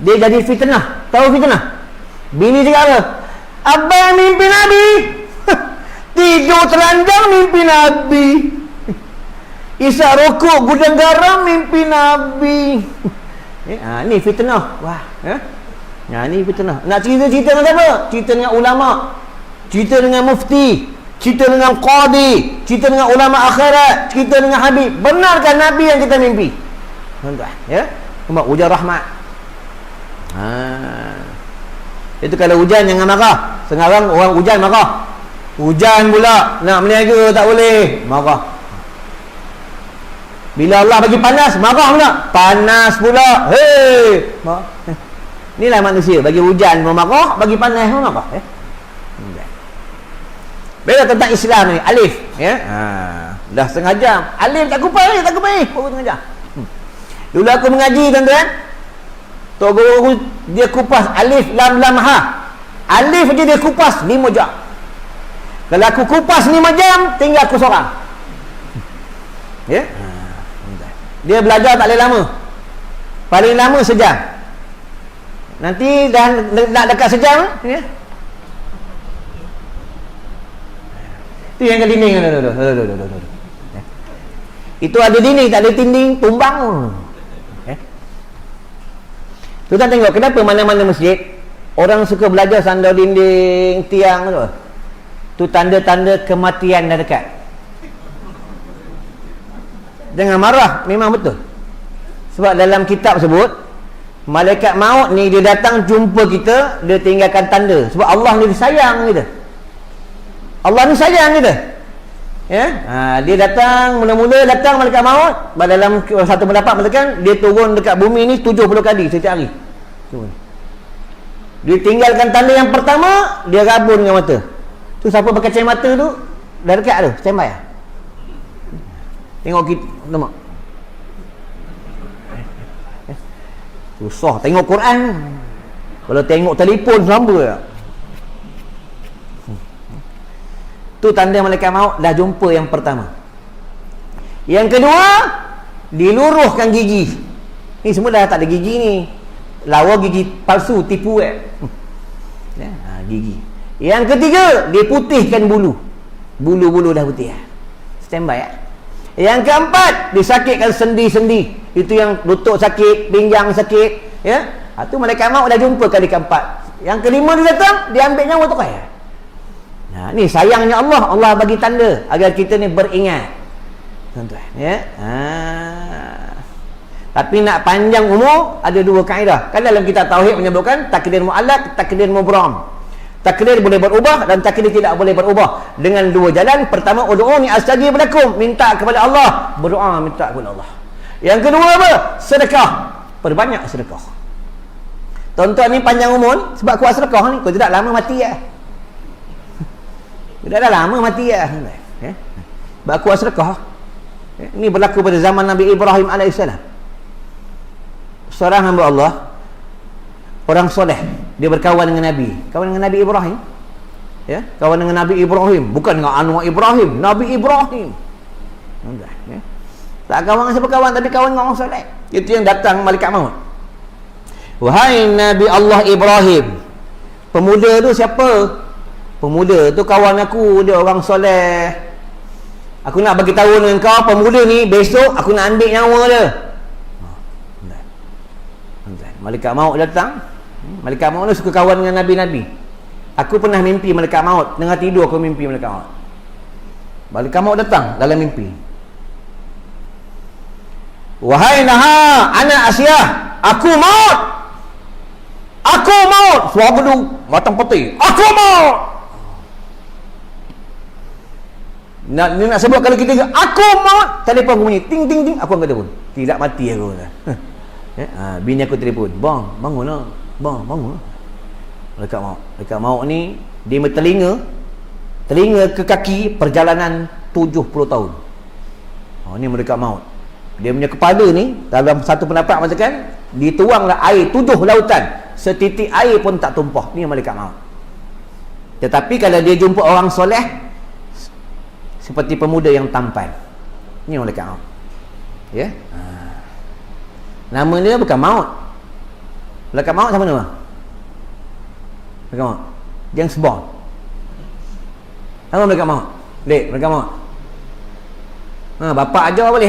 Dia jadi fitnah. Tahu fitnah? Bini cakap apa? Abang mimpi Nabi. Tidur telanjang mimpi Nabi. Isyak rokok gudang garam mimpi Nabi. Ni fitnah. Wah, ni fitnah. Nak cerita dengan siapa? Cerita dengan ulama, cerita dengan mufti, cerita dengan qadi, cerita dengan ulama akhirat, cerita dengan habib. Benarkan Nabi yang kita mimpi? Tuan-tuan, ya? Sebab hujan rahmat. Itu kalau hujan jangan marah. Sekarang orang hujan marah. Hujan pula nak meniaga tak boleh, marah. Bila Allah bagi panas, marah pula. Panas pula. Hei. Inilah manusia. Bagi hujan pun marah, bagi panas pun marah. Beda tentang Islam ni. Alif. Ya? Dah setengah jam. Alif tak kupas ni. Baru setengah jam. Dulu aku mengaji, tuan-tuan. Tok guru dia kupas alif, lam, ha. Alif je dia kupas 5 jam. Kalau aku kupas 5 jam, tinggal aku seorang. Ya? Dia belajar tak boleh lama. Paling lama sejam. Nanti dah nak dekat sejam, ya. Itu yang ke dinding. Itu ada dinding, tak ada dinding, tumbang. Tuan tengok kenapa mana-mana masjid orang suka belajar sandar dinding, tiang tu. Tu tanda-tanda kematian dah dekat. Jangan marah, memang betul. Sebab dalam kitab sebut malaikat maut ni dia datang jumpa kita, dia tinggalkan tanda. Sebab Allah ni sayang kita. Allah ni sayang kita. Ya, dia datang, mula-mula datang malaikat maut. Dalam satu pendapat mengatakan dia turun dekat bumi ni 70 kali setiap hari. Dia tinggalkan tanda yang pertama, dia rabun dengan mata. Tu siapa berkacau mata tu dah dekat tu, standby ah. Tengok kita, nampak. Susah tengok Quran. Kalau tengok telefon selamba tak? Tu tanda malaikat maut dah jumpa yang pertama. Yang kedua, diluruhkan gigi. Ni semua dah tak ada gigi ni. Lawa gigi palsu, tipu gigi. Yang ketiga, diputihkan bulu. Bulu-bulu dah putih. Standby ya. Yang keempat, disakitkan sendi-sendi. Itu yang lutut sakit, pinggang sakit, ya. Tu malaikat maut dah jumpa kali keempat. Yang kelima dia datang, dia ambil nyawa tu kaya. Ni sayangnya Allah. Allah bagi tanda agar kita ni beringat, tuan-tuan, ya. Tapi nak panjang umur, ada dua kaedah. Kan dalam kitab tauhid menyebutkan takdir mu'allaq, takdir mubram. Takdir boleh berubah dan takdir tidak boleh berubah dengan dua jalan. Pertama, ud'uni astajib lakum, minta kepada Allah, berdoa minta kepada Allah. Yang kedua apa? Sedekah, perbanyak sedekah. Tuan-tuan ni panjang umur sebab kuat sedekah ni. Kau tidak lama mati ya. Dah lama mati ya. Sebab kuat sedekah. Ini berlaku pada zaman Nabi Ibrahim AS. Seorang hamba Allah, orang soleh, dia berkawan dengan Nabi. Kawan dengan Nabi Ibrahim. Ya, kawan dengan Nabi Ibrahim, bukan dengan Anwar Ibrahim, Nabi Ibrahim. Ya. Tak kawan dengan siapa kawan, tapi kawan dengan orang soleh. Itu yang datang malaikat maut. Wahai Nabi Allah Ibrahim. Pemuda tu siapa? Pemuda tu kawan aku, dia orang soleh. Aku nak bagi tahu dengan kau, pemuda ni besok aku nak ambil nyawa dia. Malaikat maut datang. Malaikat maut ni suka kawan dengan nabi-nabi. Aku pernah mimpi malaikat maut, tengah tidur aku mimpi malaikat maut. Malaikat maut datang dalam mimpi. Wahai Naha, anak Asyah, aku maut. Aku maut. Suara bedu, matang putih. Aku maut. Dia nak sebut kalau kita aku maut, telefon aku bunyi ting ting ting, aku angkat telefon. Tidak mati aku. Bini aku telefon, bang, bangun lah. Bang, bangun lah. Malaikat maut. Malaikat maut ni dia bertelinga, telinga ke kaki perjalanan 70 tahun. Ni malaikat maut. Dia punya kepala ni dalam satu pendapat mengatakan dituanglah air 7 lautan, setitik air pun tak tumpah. Ni malaikat maut. Tetapi kalau dia jumpa orang soleh seperti pemuda yang tampan, ni malaikat maut. Ya. Nama dia bukan maut. Malaikat maut siapa nama? Malaikat maut James Bond. Apa malaikat maut? Dek, malaikat maut. Bapak ajar boleh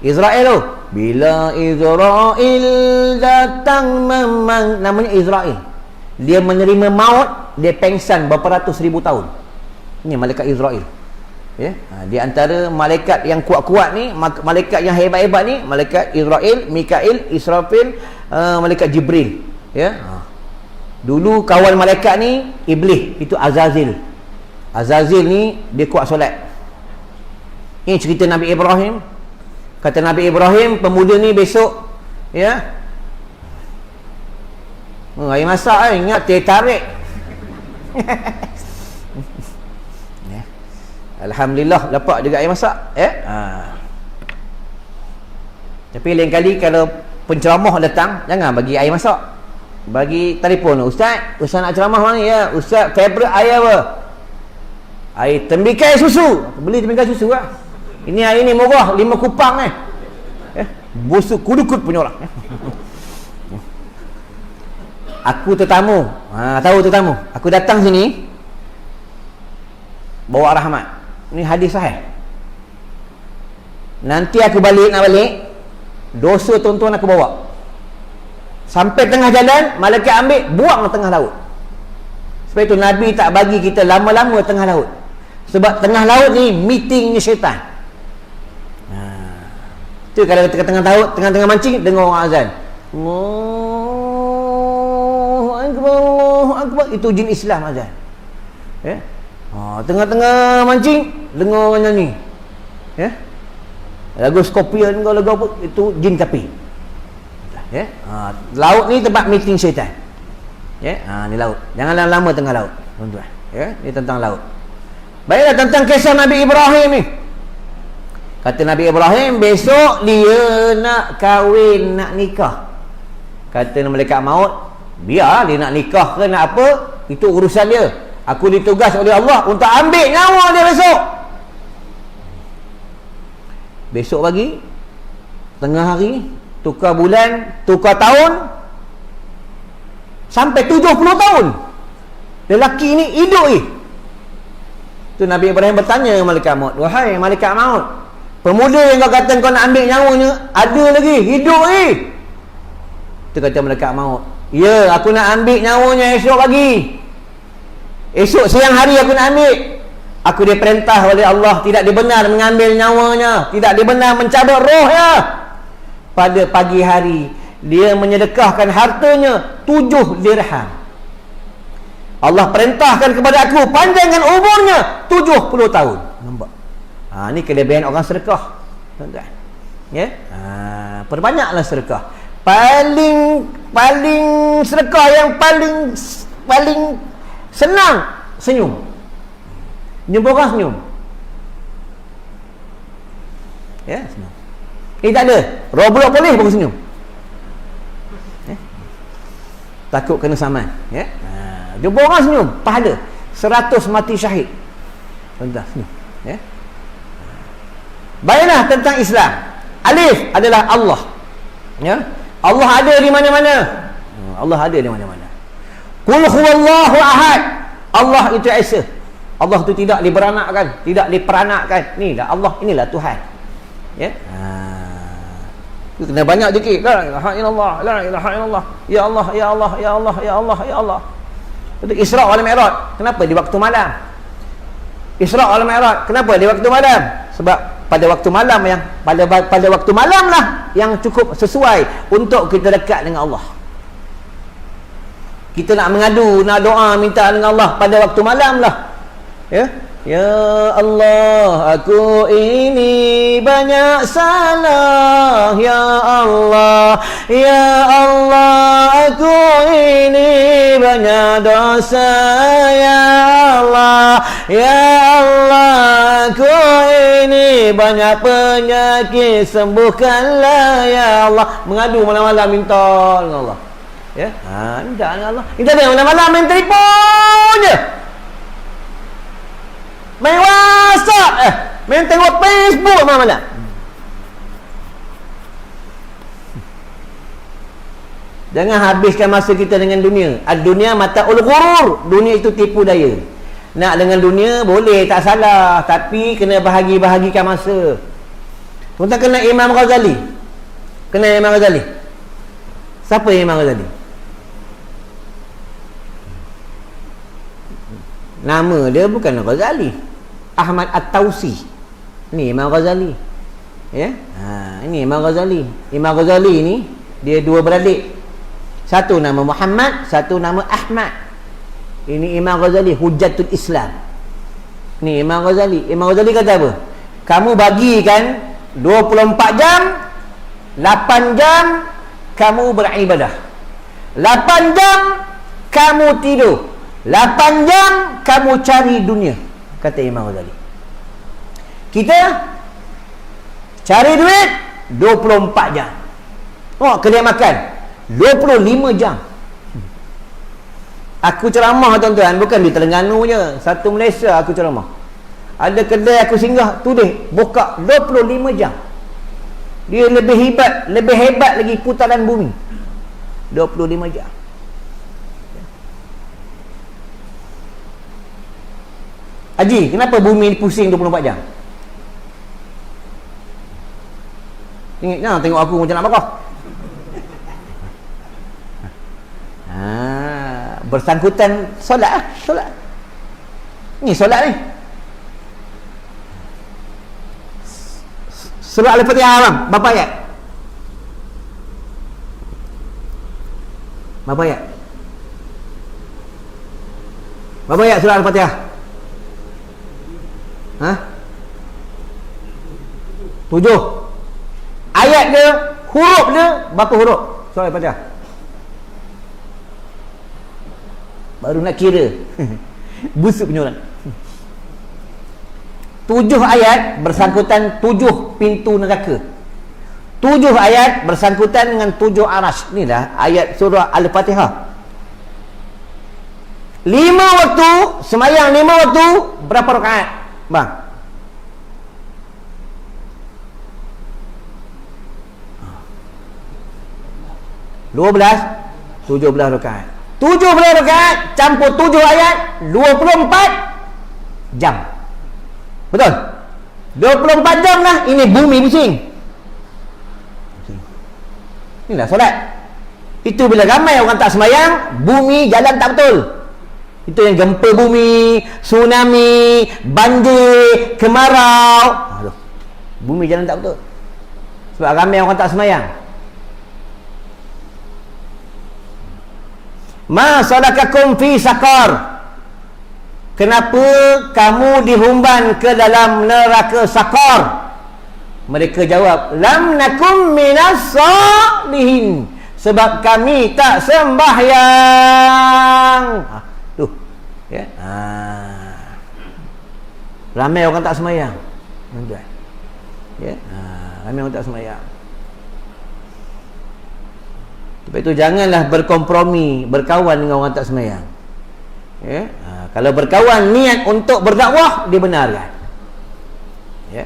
Israel tu. Bila Israel datang memang, namanya Israel. Dia menerima maut, dia pengsan berapa ratus ribu tahun. Ini malaikat Israel. Ya, di antara malaikat yang kuat-kuat ni, malaikat yang hebat-hebat ni, malaikat Israel, Mikail, Israfil, malaikat Jibril. Ya. Dulu kawan malaikat ni iblis, itu Azazil. Azazil ni dia kuat solat. Ini cerita Nabi Ibrahim. Kata Nabi Ibrahim, pemuda ni besok, ya, air masak ingat teh tarik. Alhamdulillah dapat juga air masak, ya. Tapi lain kali kalau penceramah datang, jangan bagi air masak. Bagi telefon, Ustaz nak ceramah mana? Ya, Ustaz favorite air apa? Air tembikai susu. Beli tembikai susu lah. Ini air ni murah, 5 kupang busuk kudukut punya orang. Aku tetamu, tahu tetamu. Aku datang sini bawa rahmat. Ini hadis sahih. Nanti aku nak balik, dosa tuan-tuan aku bawa. Sampai tengah jalan, malaikat ambil, buang tengah laut. Sebab itu Nabi tak bagi kita lama-lama tengah laut. Sebab tengah laut ni meetingnya syaitan. Itu kalau tengah-tengah laut, tengah-tengah mancing, dengar orang azan. Allahu Akbar, Allahu Akbar. Itu jin Islam azan. Ya. Tengah-tengah mancing, dengar orang nyanyi. Ya. Lagu Scorpion ke lagu apa, itu jin kapi. Ya. Laut ni tempat meeting syaitan. Ya. Ni laut. Jangan lama-lama tengah laut, tuan-tuan. Ya, ni tentang laut. Baiklah, tentang kisah Nabi Ibrahim ni. Kata Nabi Ibrahim, besok dia nak kahwin, nak nikah. Kata malaikat maut, biar dia nak nikah ke nak apa, itu urusan dia. Aku ditugas oleh Allah untuk ambil nyawa dia besok. Besok pagi, tengah hari, tukar bulan, tukar tahun, sampai 70 tahun lelaki ni hidup ni. Tu Nabi Ibrahim bertanya malaikat maut, wahai malaikat maut, pemuda yang kau kata kau nak ambil nyawanya ada lagi, hidup ni. Tu kata malaikat maut, ya, aku nak ambil nyawanya esok pagi, esok siang hari aku nak ambil. Aku diperintah oleh Allah, tidak dibenar mengambil nyawanya, tidak dibenar mencabut rohnya. Pada pagi hari dia menyedekahkan hartanya 7 dirham. Allah perintahkan kepada aku panjangkan umurnya 70 tahun. Nampak? Ni kelebihan orang sedekah, tuan-tuan. Ya? Perbanyaklah sedekah. Paling sedekah yang paling senang senyum. Jumpa orang senyum. Ya, senyum. Tak ada. Roblox boleh pun senyum. Takut kena saman. Ya. Jumpa orang senyum, pahala 100 mati syahid. Tuan-tuan, senyum. Ya. Baiklah tentang Islam. Alif adalah Allah. Ya. Allah ada di mana-mana. Allah ada di mana-mana. Qul huwallahu ahad. Allah itu Esa. Allah itu tidak diberanakkan, tidak diperanakkan. Ni dah Allah, inilah Tuhan. Ya. Kena banyak zikir. La ilaha illallah, la ilaha illallah. Ya Allah, ya Allah, ya Allah, ya Allah, ya Allah. Untuk Isra wal Mi'raj, kenapa di waktu malam? Isra wal Mi'raj, kenapa di waktu malam? Sebab pada waktu malam yang pada waktu malam lah yang cukup sesuai untuk kita dekat dengan Allah. Kita nak mengadu, nak doa, minta dengan Allah pada waktu malam lah. Ya. Ya Allah, aku ini banyak salah. Ya Allah, ya Allah, aku ini banyak dosa. Ya Allah, ya Allah, aku ini banyak penyakit, sembuhkanlah ya Allah. Mengadu malam-malam, minta dengan Allah. Ya, minta dengan Allah. Kita ada malam-malam main telefon je, main WhatsApp, main tengok Facebook malam-malam. Jangan habiskan masa kita dengan dunia. Ad-dunya mata'ul ghurur. Dunia itu tipu daya. Nak dengan dunia boleh, tak salah, tapi kena bahagi-bahagikan masa. Tuan-tuan kenal Imam Ghazali? Kenal Imam Ghazali? Siapa Imam Ghazali? Nama dia bukan Ghazali, Ahmad At-Tausi. Ni Imam Ghazali. Ya. Ini Imam Ghazali. Imam Ghazali ni dia dua beradik. Satu nama Muhammad, satu nama Ahmad. Ini Imam Ghazali, Hujjatul Islam. Ni Imam Ghazali. Imam Ghazali kata apa? Kamu bagikan 24 jam, 8 jam kamu beribadah, 8 jam kamu tidur, 8 jam kamu cari dunia, kata Imam Ghazali. Kita cari duit 24 jam. Oh, kedai makan 25 jam. Aku ceramah tuan-tuan, bukan di Terengganu je, satu Malaysia aku ceramah. Ada kedai aku singgah, tulis buka 25 jam. Dia lebih hebat lagi putaran bumi. 25 jam. Haji, kenapa bumi pusing 24 jam? Tengok aku macam nak marah. Bersangkutan solat. Ni solat ni. Surah Al-Fatihah bang, berapa ayat? Berapa ayat? Berapa ayat surah Al-Fatihah? Ha? 7. Ayat dia, huruf dia berapa huruf? Surah Al-Fatihah. Baru nak kira. Busuk punya orang. 7 ayat bersangkutan 7 pintu neraka. 7 ayat bersangkutan dengan 7 aras. Inilah ayat surah Al-Fatihah. 5 waktu, semayang 5 waktu, berapa rakaat? Bang. Dua belas, 17 rakaat. 17 rakaat campur 7 ayat, 24 jam. Betul? 24 jam lah. Ini bumi pusing. Inilah solat. Itu bila ramai orang tak semayang, bumi jalan tak betul. Itu yang gempa bumi, tsunami, banjir, kemarau. Aduh, bumi jalan tak betul. Sebab ramai orang tak semayang. Ma salakakum fi sakar? Kenapa kamu dihumban ke dalam neraka sakar? Mereka jawab, lam nakum minas salihin. Sebab kami tak sembahyang. Tuh, ya. Ramai orang tak sembahyang. Tuan-tuan. Ya. Ramai orang tak sembahyang. Sebab itu janganlah berkompromi, berkawan dengan orang tak sembahyang. Ya. Kalau berkawan niat untuk berdakwah, dibenarkan. Ya.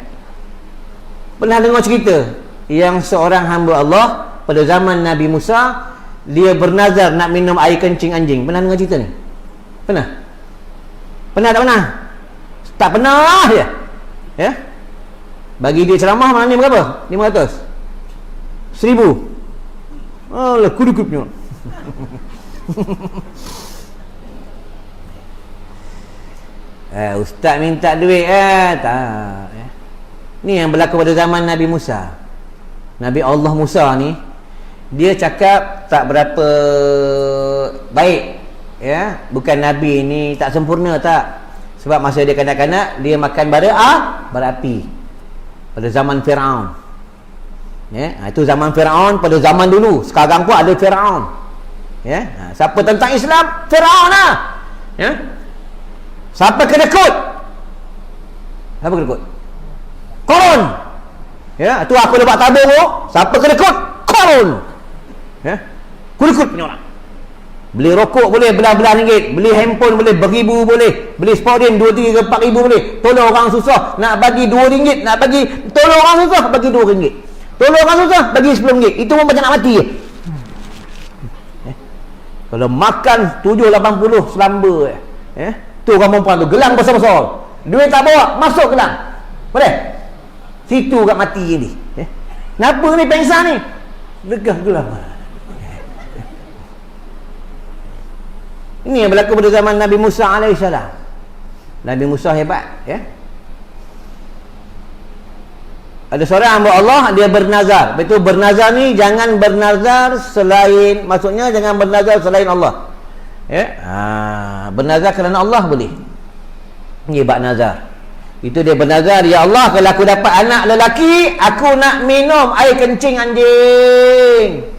Pernah dengar cerita yang seorang hamba Allah pada zaman Nabi Musa, dia bernazar nak minum air kencing anjing. Pernah dengar cerita ni? Pernah? Pernah tak pernah? Tak pernah ya. Ya. Bagi dia ceramah mana ni berapa? 500. 1000. Alah, kudu-kudupnya. Ustaz minta duit tak. Ni yang berlaku pada zaman Nabi Musa. Nabi Allah Musa ni, dia cakap tak berapa baik, ya. Bukan Nabi ni tak sempurna, tak. Sebab masa dia kanak-kanak, dia makan bara api pada zaman Firaun. Ya, itu zaman Firaun pada zaman dulu. Sekarang pun ada Firaun. Ya, siapa tentang Islam? Firaun lah. Ya. Siapa kedekut? Siapa kedekut? Korun. Ya, tu aku dapat tabung tu. Siapa kedekut? Korun. Ya. Kedekut punya orang. Beli rokok boleh belah-belah ringgit, beli handphone boleh beribu boleh, beli sportin 2, 3, 4 ribu boleh. Tolong orang susah nak bagi 2 ringgit, nak bagi tolong orang susah bagi 2 ringgit. Tolong orang susah bagi 10 ringgit. Itu pun macam nak mati je. Kalau makan 7.80 selamba tu orang perempuan tu gelang besar-besar. Duit tak bawa, masuk gelang. Boleh? Situ kat mati je ni. Kenapa ni pengsan ni? Legah gelang. Ini yang berlaku pada zaman Nabi Musa AS. Nabi Musa hebat, ya. Ada seorang hamba Allah, dia bernazar. Betul, bernazar ni jangan bernazar selain, maksudnya jangan bernazar selain Allah. Ya. Bernazar kerana Allah boleh. Ini bab nazar. Itu dia bernazar, ya Allah, kalau aku dapat anak lelaki, aku nak minum air kencing anjing.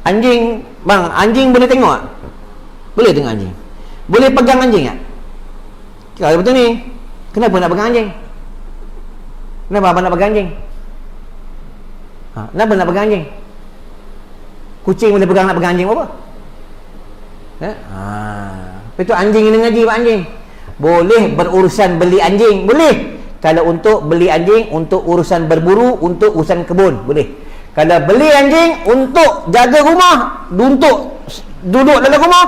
Anjing, bang, anjing boleh tengok tak? Boleh tengok anjing. Boleh pegang anjing tak? Kalau betul ni, kenapa nak pegang anjing? Kenapa abang nak pegang anjing? Kenapa nak pegang anjing? Kucing boleh pegang, nak pegang anjing apa? Lepas tu anjing ni ngaji pak anjing. Boleh berurusan beli anjing, boleh. Kalau untuk beli anjing untuk urusan berburu, untuk urusan kebun, boleh. Kalau beli anjing untuk jaga rumah, untuk duduk dalam rumah,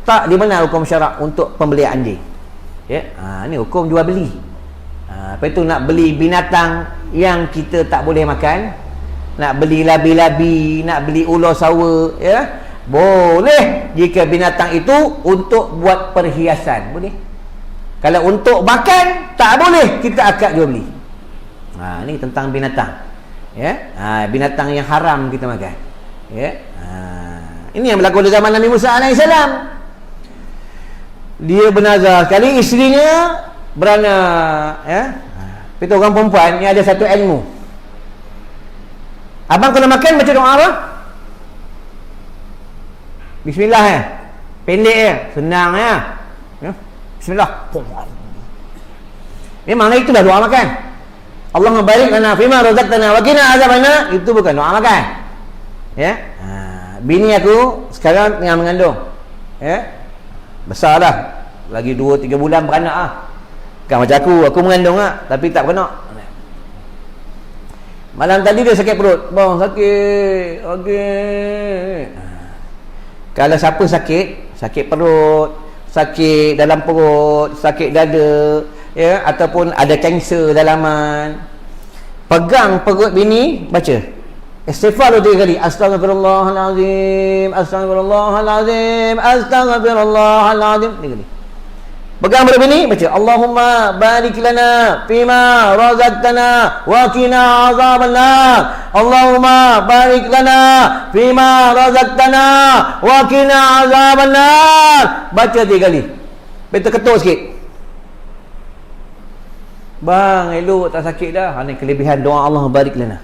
tak di mana hukum syarak untuk pembelian anjing. Ya, ni hukum jual beli. Lepas tu nak beli binatang yang kita tak boleh makan, nak beli labi-labi, nak beli ular sawa, ya, boleh jika binatang itu untuk buat perhiasan, boleh. Kalau untuk makan, tak boleh, kita akad jual beli. Ni tentang binatang. Ya, binatang yang haram kita makan. Ya, ini yang berlaku di zaman Nabi Musa AS. Dia bernazar sekali, isterinya beranak, ya. Itu orang perempuan ni ada satu ilmu. Abang kalau makan baca doa apa? Bismillah ya. Pendek ya, senang ya. Bismillah. Memanglah itulah doa makan. Allahumma barik lana fima razaqtana wa qina azabannar. Itu bukan doa makan. Ya. Bini aku sekarang tengah mengandung. Ya. Besar dah. Lagi 2-3 bulan beranak ah. Bukan macam aku mengandung ah, tapi tak beranak. Malam tadi dia sakit perut. Bang, sakit. Okey. Kalau siapa sakit perut, sakit dalam perut, sakit dada, ya, ataupun ada kanser dalaman, pegang perut bini, baca istighfar 3 kali. Astaghfirullahalazim, astaghfirullahalazim, astaghfirullahalazim 3 kali. Pegang perut bini, baca Allahumma barik lana fima razaqtana wa qina azabannar. Allahumma barik lana fima razaqtana wa qina azabannar. Baca 3 kali. Betul ketuk sikit. Bang, elok tak sakit dah. Ini kelebihan doa Allah barik lana.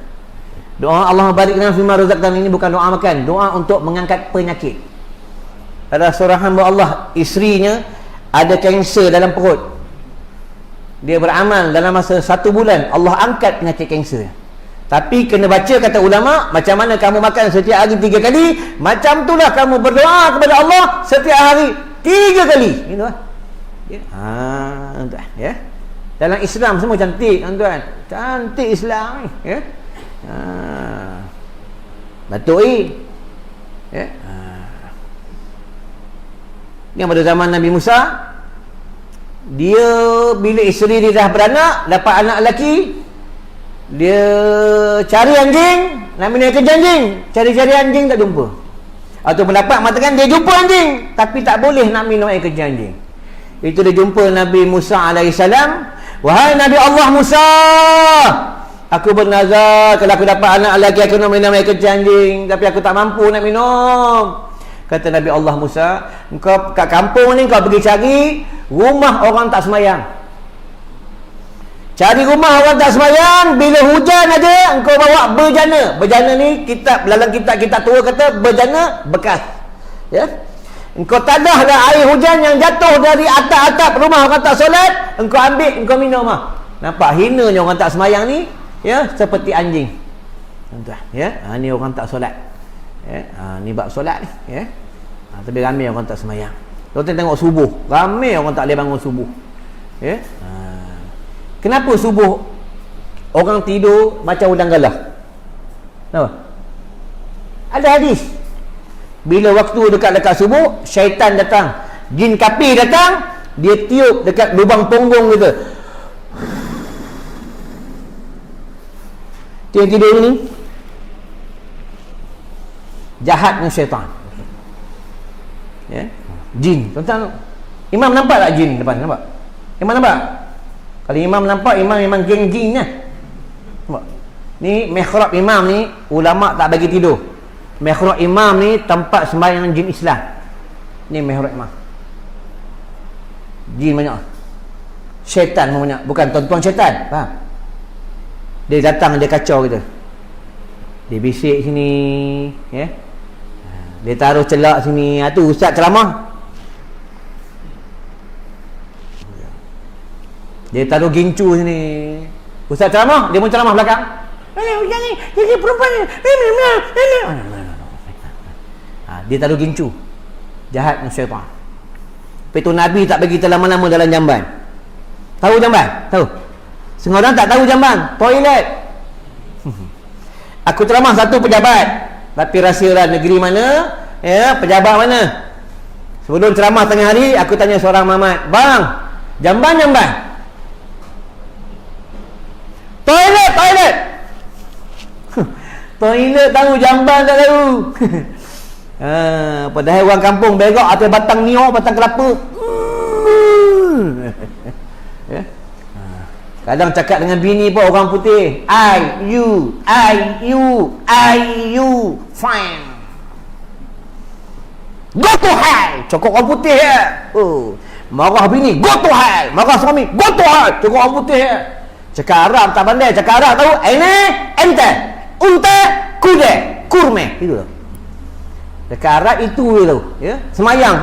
Doa Allah barik lana fima razaqtana ini bukan doa makan, doa untuk mengangkat penyakit. Ada seorang hamba Allah, isterinya ada kanser dalam perut. Dia beramal dalam masa 1 bulan, Allah angkat penyakit kanser. Tapi kena baca, kata ulama, macam mana kamu makan setiap hari 3 kali, macam itulah kamu berdoa kepada Allah setiap hari 3 kali. Itu lah. Tuan, ya. Dalam Islam semua cantik, tuan. Cantik Islam ni, ya. Betul ya. Yang pada zaman Nabi Musa, dia bila isteri dia dah beranak, dapat anak lelaki, dia cari anjing, nak minum kerja anjing, cari-cari anjing tak jumpa. Atau mendapat mengatakan dia jumpa anjing, tapi tak boleh nak minum air kerja anjing. Itu dia jumpa Nabi Musa alaihissalam. Wahai Nabi Allah Musa, aku bernazar kalau aku dapat anak lelaki aku nak minum air kerja anjing, tapi aku tak mampu nak minum. Kata Nabi Allah Musa, engkau kat kampung ni kau pergi cari rumah orang tak semayang. Cari rumah orang tak semayang, bila hujan aja engkau bawa berjana. Berjana ni kitab dalam kitab tua kata berjana bekas. Ya. Engkau tadahlah air hujan yang jatuh dari atap-atap rumah orang tak solat, engkau ambil, engkau minum ah. Nampak hinanya orang tak semayang ni, ya, seperti anjing. Tuan, ya. Ni orang tak solat. Ya, ni bab solat ni, ya. Tapi ramai orang tak semayang. Tuan tengok subuh, ramai orang tak boleh bangun subuh. Ya. Kenapa subuh orang tidur macam udang galah? Kenapa? Ada hadis. Bila waktu dekat-dekat subuh, syaitan datang, jin kafir datang, dia tiup dekat lubang punggung kita. Dia tidur ni jahatnya syaitan. Ya. Jin. Tuan-tuan, imam nampak tak jin depan? Nampak? Imam nampak? Kalau imam nampak, imam memang geng jin lah. Nampak? Ni mihrab imam ni, ulama tak bagi tidur. Mihrab imam ni tempat sembahyang jin Islam. Ni mihrab imam. Jin banyak. Syaitan pun banyak. Bukan tuan-tuan syaitan. Faham? Dia datang, dia kacau kita. Dia bisik sini, ya. Dia taruh celak sini. Tu ustaz ceramah. Dia taruh gincu sini. Ustaz ceramah, dia pun ceramah belakang. Jadi perempuan ni. Dia taruh gincu. Jahat syaitan. Lepas tu Nabi tak bagi terlama-lama dalam jamban. Tahu jamban? Tahu? Setengah orang tak tahu jamban. Toilet. Aku ceramah satu pejabat, tapi rahsialah negeri mana, ya, pejabat mana. Sebelum ceramah tengah hari, aku tanya seorang mamat, bang, jamban. Toilet. Toilet tahu, jamban tak tahu. Padahal orang kampung berak atas batang niok, batang kelapa. Ya. Kadang cakap dengan bini pun orang putih, I, you, fine. Go to hell. Cakap orang putih ya. Marah bini, go to hell. Marah suami, go to hell. Tengok orang putih. Cakap Arab tak pandai. Cakap Arab tahu. Ene, ente, unta, kude, kurme. Itu tu. Cakap Arab itu tu. Ya? Semayang.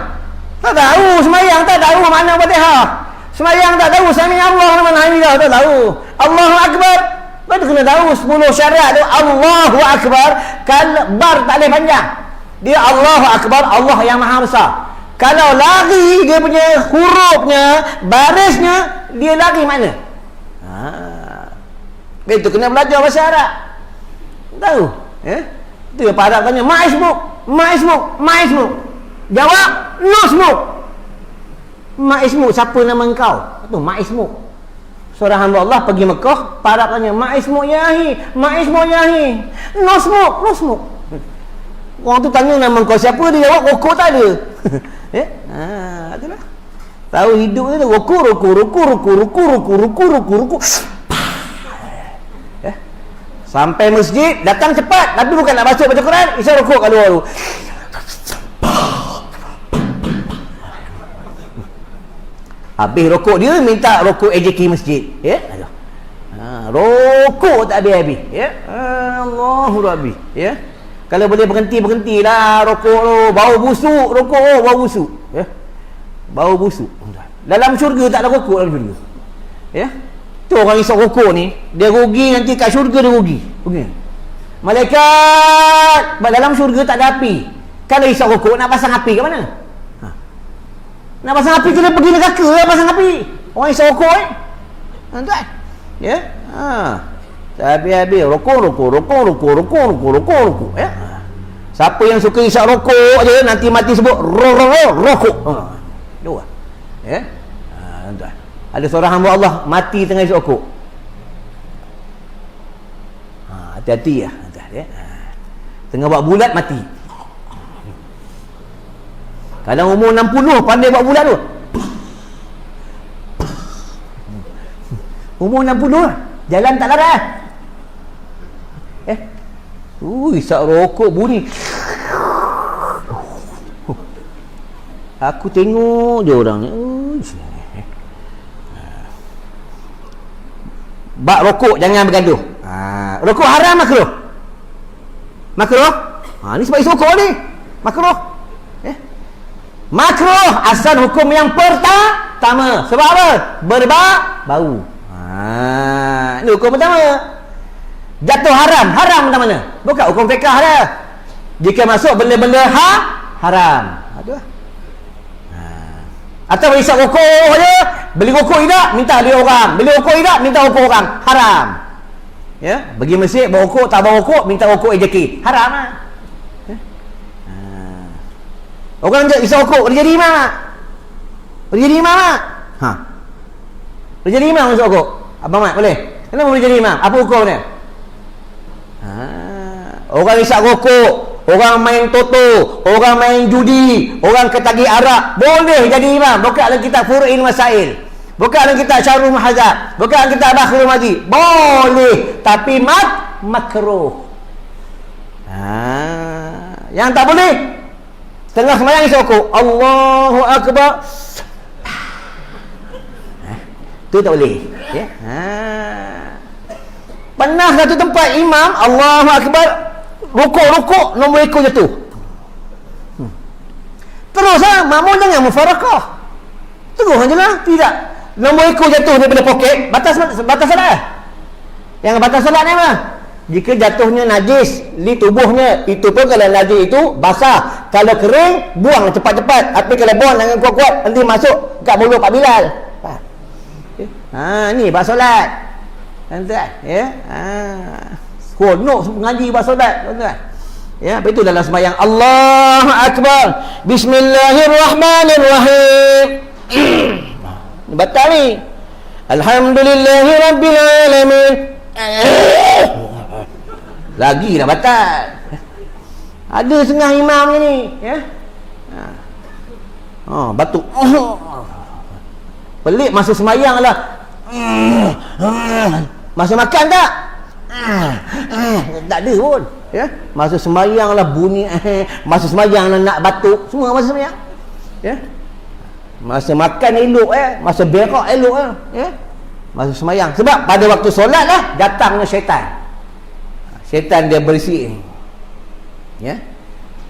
Tak tahu semayang. Tak tahu mana Fatihah. Semayang tak tahu. Sami Allah mana hamidah. Tak tahu. Allahu Akbar. Lepas tu kena tahu 10 syarat tu. Allahu Akbar. Kalau bar tak boleh panjang. Dia Allahu Akbar. Allah yang maha besar. Kalau lari dia punya hurufnya, barisnya, dia lari mana? Itu kena belajar bahasa Arab. Tahu? Itu yang Pak Arab tanya, Ma'ismuk, Ma'ismuk, Ma'ismuk. Jawab, no smoke. Ma'ismuk, siapa nama engkau? Itu Ma'ismuk. Seorang hamba Allah pergi Mekah, Pak Arab tanya, Ma'ismuk yahi, Ma'ismuk yahi. No smoke, no smoke. Orang tu tanya nama engkau siapa, dia jawab, rokok tak ada. Itulah. Tahu hidup tu ruku. Sampai masjid, datang cepat, tapi bukan nak baca Quran, isap rokok kat luar tu. Habis rokok dia, minta rokok AJK masjid. Rokok tak habis-habis. Allahu Rabbi. Kalau boleh berhentilah rokok tu. Bau busuk rokok tu, bau busuk. Bau busuk. Dalam syurga tak ada rokok dalam syurga. Tu orang isap rokok ni, dia rugi nanti kat syurga, dia rugi. Malaikat dalam syurga tak ada api. Kalau isap rokok nak pasang api kat mana? Nak pasang api kena pergi neraka lah pasang api. Orang isap rokok tuan. Habis-habis rokok. Siapa yang suka isap rokok je, nanti mati sebut rokok. Dua. Tuan. Ada seorang hamba Allah mati tengah isap rokok. Hati-hati lah. Tengah buat bulat mati. Kadang umur 60 pandai buat bulat tu. Umur 60 jalan tak larat. Isap rokok bunyi. Aku tengok dia orang ni. Bak rokok jangan bergaduh. Rokok haram makruh. Makruh? Ni sebab isap rokok ni. Makruh. Makruh asal hukum yang pertama. Sebab apa? Berbau. Ini hukum pertama. Jatuh haram macam mana? Bukan hukum fiqh dah. Jika masuk benda-benda haram. Aduh. Atau isap rokok je, beli rokok tidak minta dia orang, beli rokok tidak minta rokok orang, haram. Pergi masjid bawa rokok, tak bawa rokok minta rokok AJK, haram lah. Orang isap rokok dia jadi imam. Boleh jadi imam tak? Boleh jadi imam isap rokok. Abang Mat boleh? Kenapa boleh jadi imam? Apa hukum dia? Orang isap rokok, orang main toto, orang main judi, orang ketagih arak, boleh jadi imam. Buka dalam kitab Furu'il Masail, buka dalam kitab Syarhul Muhadzab, buka dalam kitab Bahrul Madi, boleh, tapi makruh. Yang tak boleh, tengah sembahyang isap rokok, Allahu Akbar, tu tak boleh. Pernah satu tempat imam Allahu Akbar, rukuk nombor ekor jatuh. Terus makmum jangan mufarakah. Terus je lah. Tidak, nombor ekor jatuh daripada poket, batas salat. Yang batas salat ni apa? Jika jatuhnya najis di tubuhnya, itu pun kalau najis itu basah, kalau kering buang cepat-cepat. Tapi kalau buang dengan kuat-kuat nanti masuk kat mulut Pak Bilal. Ni bab solat. Tuan-tuan, seronok mengaji bab solat, tuan-tuan. Apa itu dalam sembahyang Allahu Akbar, Bismillahirrahmanirrahim. Batal ni. Alhamdulillahi Rabbil Alamin. Lagi dah batal. Ada setengah imam ni, batuk. Pelik masa sembahyang lah. Masa makan tak? Tak ada pun. Masa sembahyang lah bunyi. Masa sembahyang lah nak batuk. Semua masa sembahyang. Masa makan elok masa berak elok masa semayang. Sebab pada waktu solat lah datangnya syaitan. Syaitan dia bersih. Ya.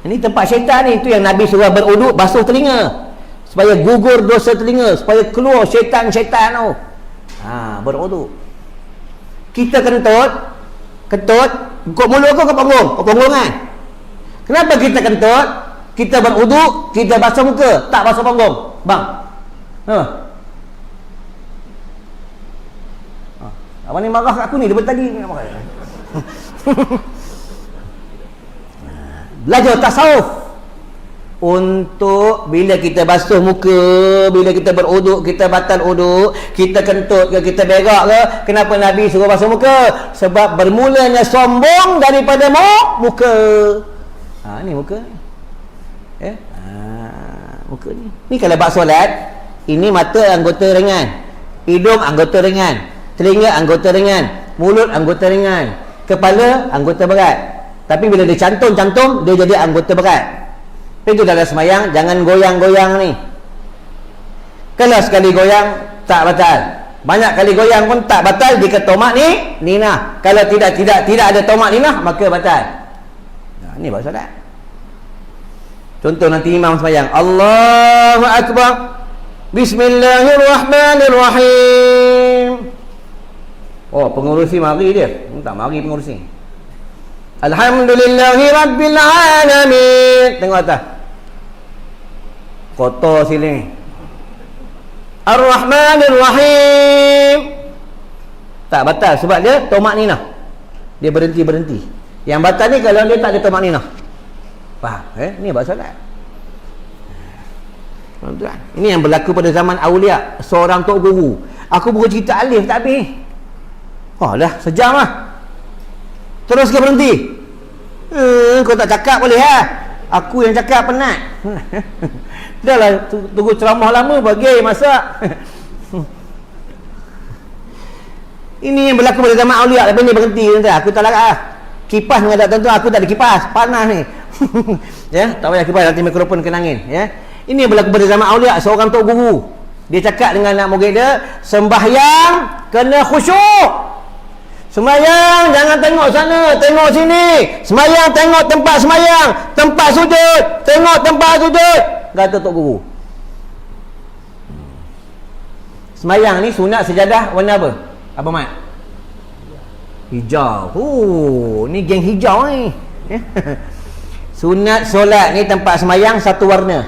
Ini tempat syaitan ni. Itu yang Nabi suruh beruduk, basuh telinga. Supaya gugur dosa telinga, supaya keluar syaitan-syaitan tu. Beruduk. Kita kentut, kok mulut kau ke punggung? Ke punggung kan? Kenapa kita kentut? Kita beruduk, kita basuh muka, tak basuh punggung. Bang. Abang ni marah kat aku ni daripada tadi. Belajar tasawuf untuk bila kita basuh muka, bila kita beruduk, kita batal uduk, kita kentut ke, kita berak ke, kenapa Nabi suruh basuh muka? Sebab bermulanya sombong daripada muka. Ni muka ni. Muka ni. Ni kalau bab solat, ini mata anggota ringan, hidung anggota ringan, telinga anggota ringan, mulut anggota ringan, kepala anggota berat. Tapi bila dia cantum, dia jadi anggota berat. Itu dalam semayang, jangan goyang-goyang ni. Kalau sekali goyang, tak batal. Banyak kali goyang pun tak batal jika tomak ni nah. Kalau tidak ada tomak ni nah, maka batal. Ni bab solat. Contoh nanti imam semayang, Allahu Akbar, Bismillahirrahmanirrahim. Pengurusi mari dia. Tak mari pengurusi. Alhamdulillahi Rabbil Alamin. Tengok atas. Kotor sini. Ar-Rahmanir-Rahim. Tak batal sebab dia tomak ninah. Dia berhenti. Yang batal ni kalau dia tak ada tomak ninah. Faham? Ni bab solat. Tuan-tuan, ini yang berlaku pada zaman Aulia. Seorang tok guru. Aku baru cerita alif tak habis. Dah sejam lah. Terus ke berhenti? Kau tak cakap boleh Aku yang cakap penat. Dah lah tunggu ceramah lama bagi masak. Ini yang berlaku pada zaman Aulia. Lepas ni berhenti. Aku tak larat kipas mengadap tuan-tuan. Aku tak ada kipas. Panas ni. Tak payah kipas, nanti mikrofon kena angin. Ini yang berlaku pada zaman Aulia. Seorang tok guru, dia cakap dengan anak murid dia, sembahyang kena khusyuk. Sembahyang jangan tengok sana, tengok sini. Sembahyang tengok tempat sembahyang, tempat sujud, tengok tempat sujud, kata tok guru. Sembahyang ni sunat sejadah warna apa? Apa mat? Hijau. Ni geng hijau ni. Sunat solat ni tempat sembahyang satu warna.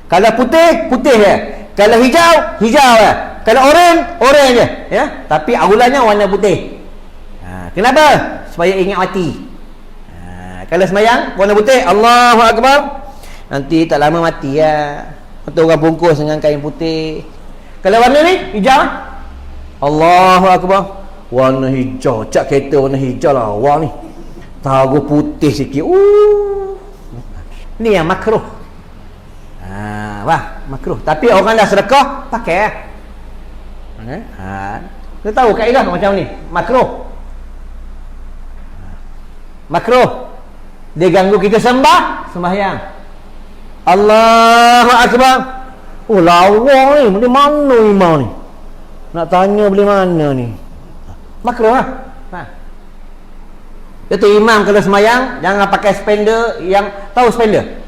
Kalau putih, putih je. Kalau hijau, hijau je. Kalau oren, oren je. Tapi awalnya warna putih. Kenapa? Supaya ingat mati. Kalau sembahyang warna putih, Allahu Akbar, nanti tak lama mati Atau orang bungkus dengan kain putih. Kalau warna ni hijau, Allahu Akbar, warna hijau. Cak kereta warna hijau lah awak ni. Tahu putih sikit. Ni yang makruh. Makruh. Tapi orang dah sedekah, pakai Dia tahu kaedah macam ni. Makruh. Dia ganggu kita sembahyang. Allahu Akbar. Lawa ni. Dari mana imam ni? Nak tanya beli mana ni? Makruh lah. Itu imam kalau sembahyang jangan pakai spender yang, tahu spender?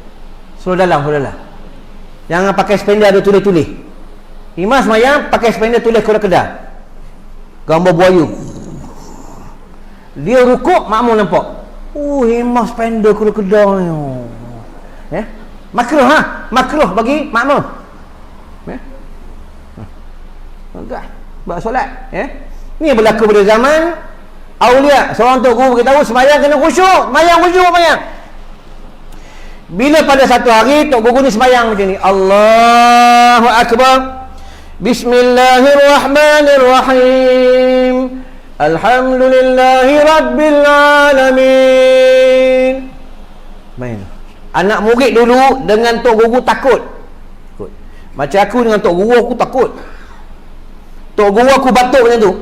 Seluruh dalam. Jangan pakai spender ada tulis-tulis. Imam sembahyang pakai spender tulis Quran Kedah, gambar buaya. Dia rukuk, makmum nampak. Imam spender Quran Kedah ni. Makruh makruh bagi makmum. Buat solat. Ni berlaku pada zaman Aulia. Seorang tok guru beritahu sembahyang kena khusyuk. Sembahyang. Bila pada satu hari tok guru ni sembahyang macam ni, Allahu Akbar, Bismillahirrahmanirrahim, Alhamdulillahi Rabbil Alamin. Main. Anak murid dulu dengan tok guru takut. Macam aku dengan tok guru aku takut. Tok guru aku batuk macam tu.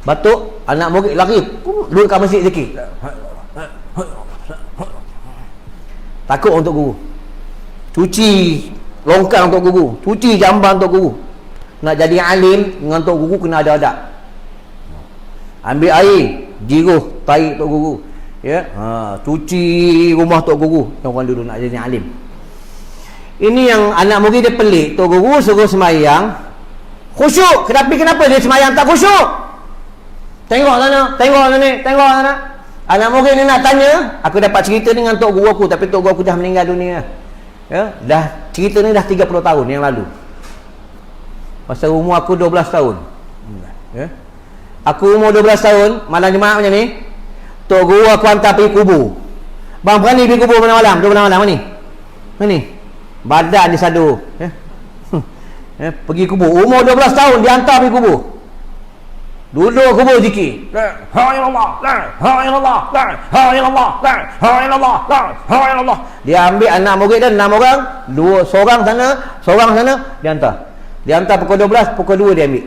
Batuk, anak murid lari duduk kat masjid sikit. Takut untuk guru. Cuci longkang untuk guru, cuci jamban untuk guru. Nak jadi alim dengan untuk guru kena ada adab. Ambil air, jiruh tahi untuk guru. Ya, cuci rumah tok guru yang orang dulu nak jadi alim. Ini yang anak murid dia pelik. Tok guru suruh sembahyang khusyuk. Kenapa dia sembahyang tak khusyuk? Tengok sana, tengok sana, tengok sana. Anak murid ni nak tanya, aku dapat cerita dengan tok guru aku, tapi tok guru aku dah meninggal dunia. Ya, dah cerita ni dah 30 tahun yang lalu. Masa umur aku 12 tahun. Ya. Aku umur 12 tahun, malam Jumaat macam ni, tok guru aku hantar pergi kubur. Bang berani pergi kubur malam-malam, 12 malam ni. Ni. Badan dia sadu. Ya. Pergi kubur. Umur 12 tahun dia hantar pergi kubur. Duduk kubur zikir. La ilaha illallah, la ilaha illallah, la ilaha illallah, la ilaha illallah, la ilaha illallah. Dia ambil anak murid dia 6 orang, seorang sana, dia hantar. Dia hantar pukul 12, pukul 2 dia ambil.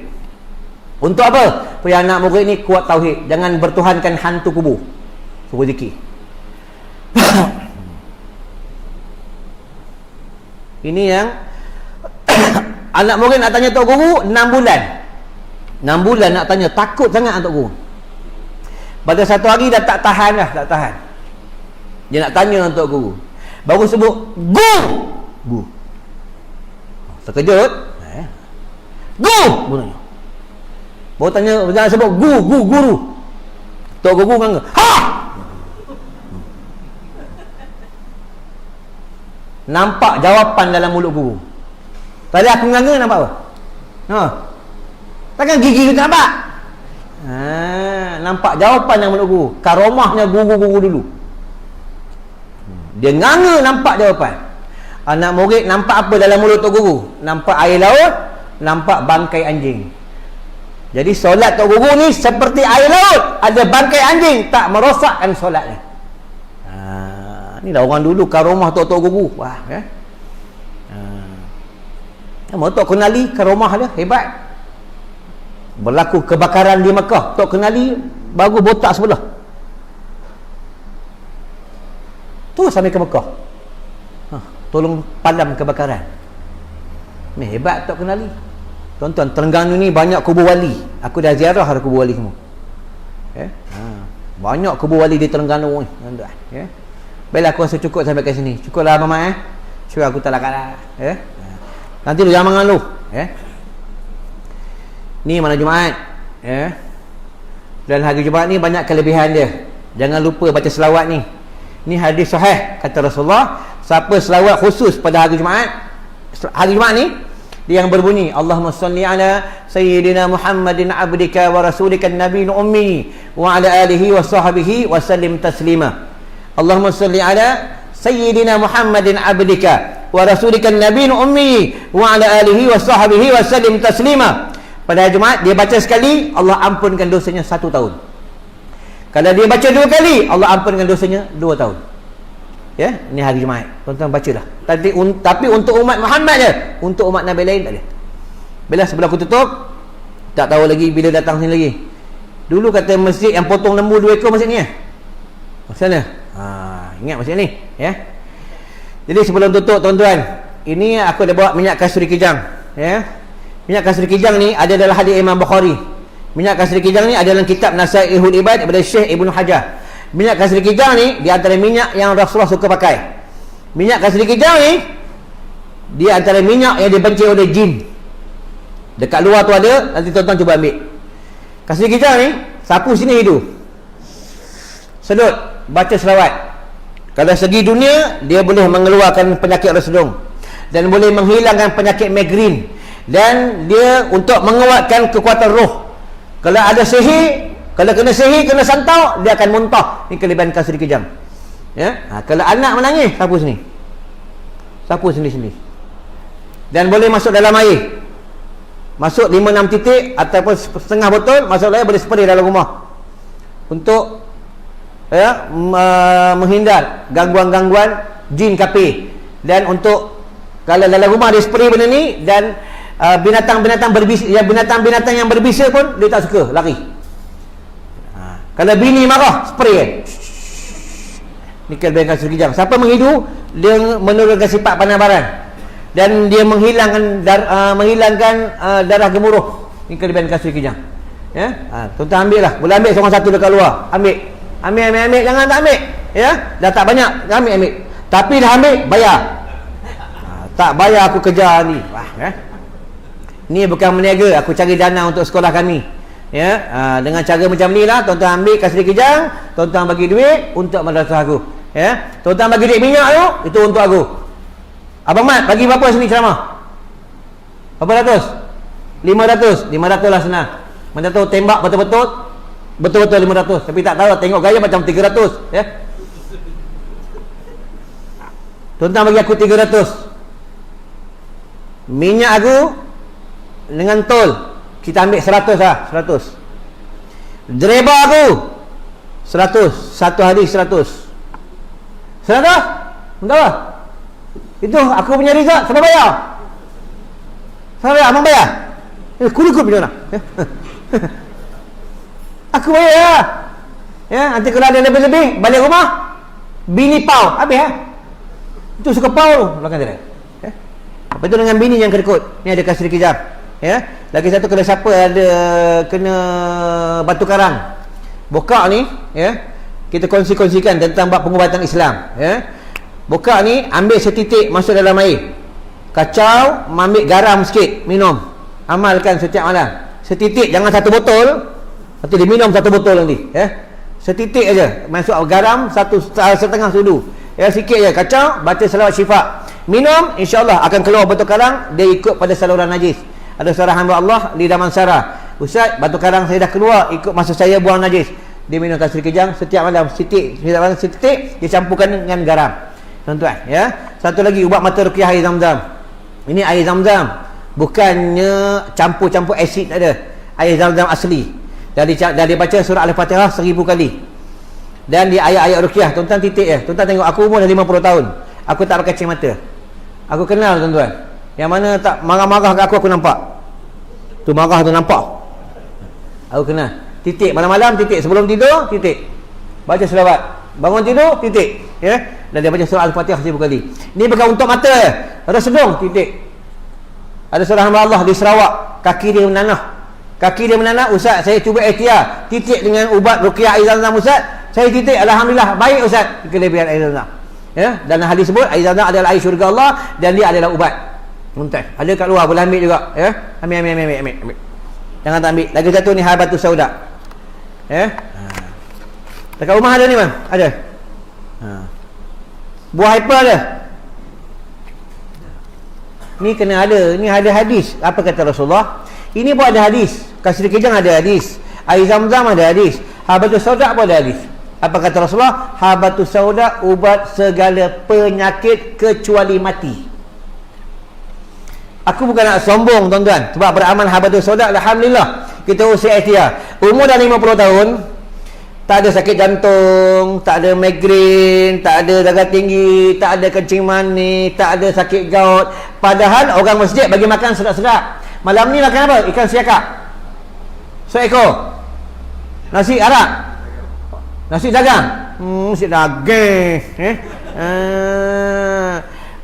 Untuk apa? Supaya anak murid ni kuat tauhid, jangan bertuhankan hantu kubur. Suruh zikir. Ini yang anak murid nak tanya tok guru 6 bulan. 6 bulan nak tanya, takut sangat tok guru. Pada satu hari dah tak tahan dah, tak tahan. Dia nak tanya tok guru. Baru sebut guru. Terkejut. Guru. Baru tanya, jangan sebut guru. Tok guru bangga. Ha! Nampak jawapan dalam mulut guru. Tadi aku nganga nampak apa? Takkan gigi kita nampak? Nampak jawapan dalam mulut guru. Karomahnya guru-guru dulu. Dia nganga nampak jawapan. Anak murid nampak apa dalam mulut tok guru? Nampak air laut, nampak bangkai anjing. Jadi solat tok guru ni seperti air laut, ada bangkai anjing, tak merosakkan solat ni. Inilah orang dulu karomah tok guru. Wah, ya. Mau tok kenali karomah dia hebat. Berlaku kebakaran di Mekah, tok kenali baru botak sebelah. Tu sampai ke Mekah. Tolong padam kebakaran. Ni hebat tok kenali. Tuan-tuan, Terengganu ni banyak kubur wali. Aku dah ziarah ada kubur wali semua. Banyak kubur wali di Terengganu ni, tuan-tuan. Baiklah, aku rasa cukup sampai ke sini. Cukuplah Mama. Cuma aku tak lakat dah. Nanti lu jangan mengaluh. Ni malam Jumaat. Dan hari Jumaat ni banyak kelebihan dia. Jangan lupa baca selawat ni. Ni hadis sahih kata Rasulullah, siapa selawat khusus pada hari Jumaat ni, dia yang berbunyi Allahumma salli ala sayyidina Muhammadin abdika wa rasulika nabiyil ummi wa ala alihi wa sahbihi wa sallim taslima. Allahumma salli ala sayyidina Muhammadin abdika wa rasulika nabiyil ummi wa ala alihi wa sahbihi wa sallim taslima. Pada hari Jumaat dia baca sekali, Allah ampunkan dosanya 1 tahun. Kalau dia baca 2 kali, Allah ampunkan dosanya 2 tahun. Ya, ini hari Jumaat. Tuan-tuan bacalah. Tapi untuk umat Muhammad je, untuk umat Nabi lain tak ada. Bila sebelum aku tutup, tak tahu lagi bila datang sini lagi. Dulu kata masjid yang potong lembu 2 ekor masjid ni macam mana? Ingat masjid ni, ya. Jadi sebelum tutup tuan-tuan, ini aku dah bawa minyak kasturi kijang, ya. Minyak kasturi kijang ni ada dalam hadis Imam Bukhari. Minyak kasturi kijang ni ada dalam kitab Nasaihul Ibad daripada Syekh Ibnu Hajar. Minyak kasturi kijang ni di antara minyak yang Rasulullah suka pakai. Minyak kasturi kijang ni dia antara minyak yang dibenci oleh jin. Dekat luar tu ada, nanti tuan-tuan cuba ambil. Kasturi kijang ni sapu sini hidung, sedut, baca selawat. Kalau segi dunia, dia boleh mengeluarkan penyakit resdung dan boleh menghilangkan penyakit migrain, dan dia untuk menguatkan kekuatan roh. Kalau ada sihir, kalau kena sihir, kena santau, dia akan muntah. Ini kelebihan kasturi kijang. Ya? Kalau anak menangis, sapu sini. Sapu sini. Dan boleh masuk dalam air. Masuk 5-6 titik ataupun setengah botol, masuk air, boleh spray dalam rumah. Untuk menghindar gangguan-gangguan jin kafir. Dan untuk kalau dalam rumah dia spray benda ni, dan binatang-binatang berbisa, binatang-binatang yang berbisa pun dia tak suka, lari. Kalau bini marah, spray kan. Ni kelebihan kasturi kijang. Siapa menghidu, dia menurunkan sifat panabaran, dan dia menghilangkan darah gemuruh. Ini kelebihan kasih kijang. Ya, tuan-tuan ambil lah. Boleh ambil seorang satu dekat luar. Ambil, jangan tak ambil. Ya, dah tak banyak, ambil. Tapi dah ambil, bayar. Tak bayar aku kejar ni. Wah, ni bukan meniaga, aku cari dana untuk sekolah kami. Ya, dengan cara macam ni lah, tuan-tuan ambil kasih kijang, tuan-tuan bagi duit untuk madrasah aku. Ya, tuan-tuan bagi duit minyak tu, itu untuk aku. Abang Mat bagi berapa sini ceramah? Berapa ratus? 500 lah senang. Mana tahu tembak betul-betul 500, tapi tak tahu tengok gaya macam 300. Ya, tuan-tuan bagi aku 300. Minyak aku dengan tol kita ambil 100 lah, 100. Driver aku 100, satu hari 100. 100? Entah lah. Itu aku punya result, siapa bayar? Siapa bayar? Abang bayar? Kulit punya orang. Aku bayar lah. Ya, nanti kalau ada lebih-lebih balik rumah, bini pau, habis lah. Itu suka pau tu belakang dia. Ya. Apa itu dengan bini yang kedekut. Ni ada kasih kejap. Ya. Lagi satu, kalau siapa ada kena batu karang, bokak ni, ya, kita kongsi-kongsikan tentang bab pengubatan Islam. Ya. Bokak ni ambil setitik masuk dalam air, kacau, ambil garam sikit, minum, amalkan setiap malam. Setitik, jangan satu botol. Nanti dia minum satu botol nanti. Ya. Setitik aja, masuk garam setengah sudu. Ya, sikit je, kacau, baca selawat syifa, minum, insya-Allah akan keluar batu karang. Dia ikut pada saluran najis. Ada seorang hamba Allah di Damansara, Ustaz, batu karang saya dah keluar, ikut masa saya buang najis. Dia minum kasih kejang setiap malam, setitik, dia campurkan dengan garam. Tuan-tuan, ya. Satu lagi, ubat mata ruqyah air Zam-Zam. Ini air Zam-Zam, bukannya campur-campur asid, tak ada. Air Zam-Zam asli. Dah dibaca surah Al-Fatihah 1000 kali. Dan di ayat-ayat ruqyah, tuan-tuan titik je. Tuan-tuan tengok, aku umur dah 50 tahun. Aku tak pakai kacamata. Aku kenal tuan-tuan. Yang mana tak marah-marah kat aku nampak. Tu marah tu nampak. Aku kenal. Titik malam-malam, titik sebelum tidur, titik. Baca selawat. Bangun tidur, titik. Ya. Dan dia baca surah Al-Fatihah 1000 kali. Ni bukan untuk mata. Ada sedung, titik. Ada seorang hamba Allah di Sarawak, kaki dia menanah. Ustaz, saya cuba ikhtiar titik dengan ubat ruqyah air Zam-Zam Ustaz. Saya titik, alhamdulillah, baik Ustaz. Kelebihan air Zam-Zam. Ya, dan hadis sebut air Zam-Zam adalah air syurga Allah dan dia adalah ubat. Tuan-tuan, ada kat luar, boleh ambil juga. Ya, ambil. Jangan tak ambil. Lagi satu ni habatus sauda. Ya. Dekat rumah ada ni bang? Ada. Buah hyper ada. Ni kena ada. Ni ada hadis. Apa kata Rasulullah? Ini pun ada hadis. Kasih kejang ada hadis. Air Zam-Zam ada hadis. Habatus sauda pun ada hadis. Apa kata Rasulullah? Habatus sauda ubat segala penyakit kecuali mati. Aku bukan nak sombong tuan-tuan, sebab beramal habatus sauda, alhamdulillah kita usia ikhtiar. Umur dah 50 tahun, tak ada sakit jantung, tak ada migrain, tak ada darah tinggi, tak ada kencing manis, tak ada sakit gout. Padahal orang masjid bagi makan sedap-sedap. Malam ni makan apa? Ikan siakak seekor, nasi Arab, nasi dagang. Nasi daging.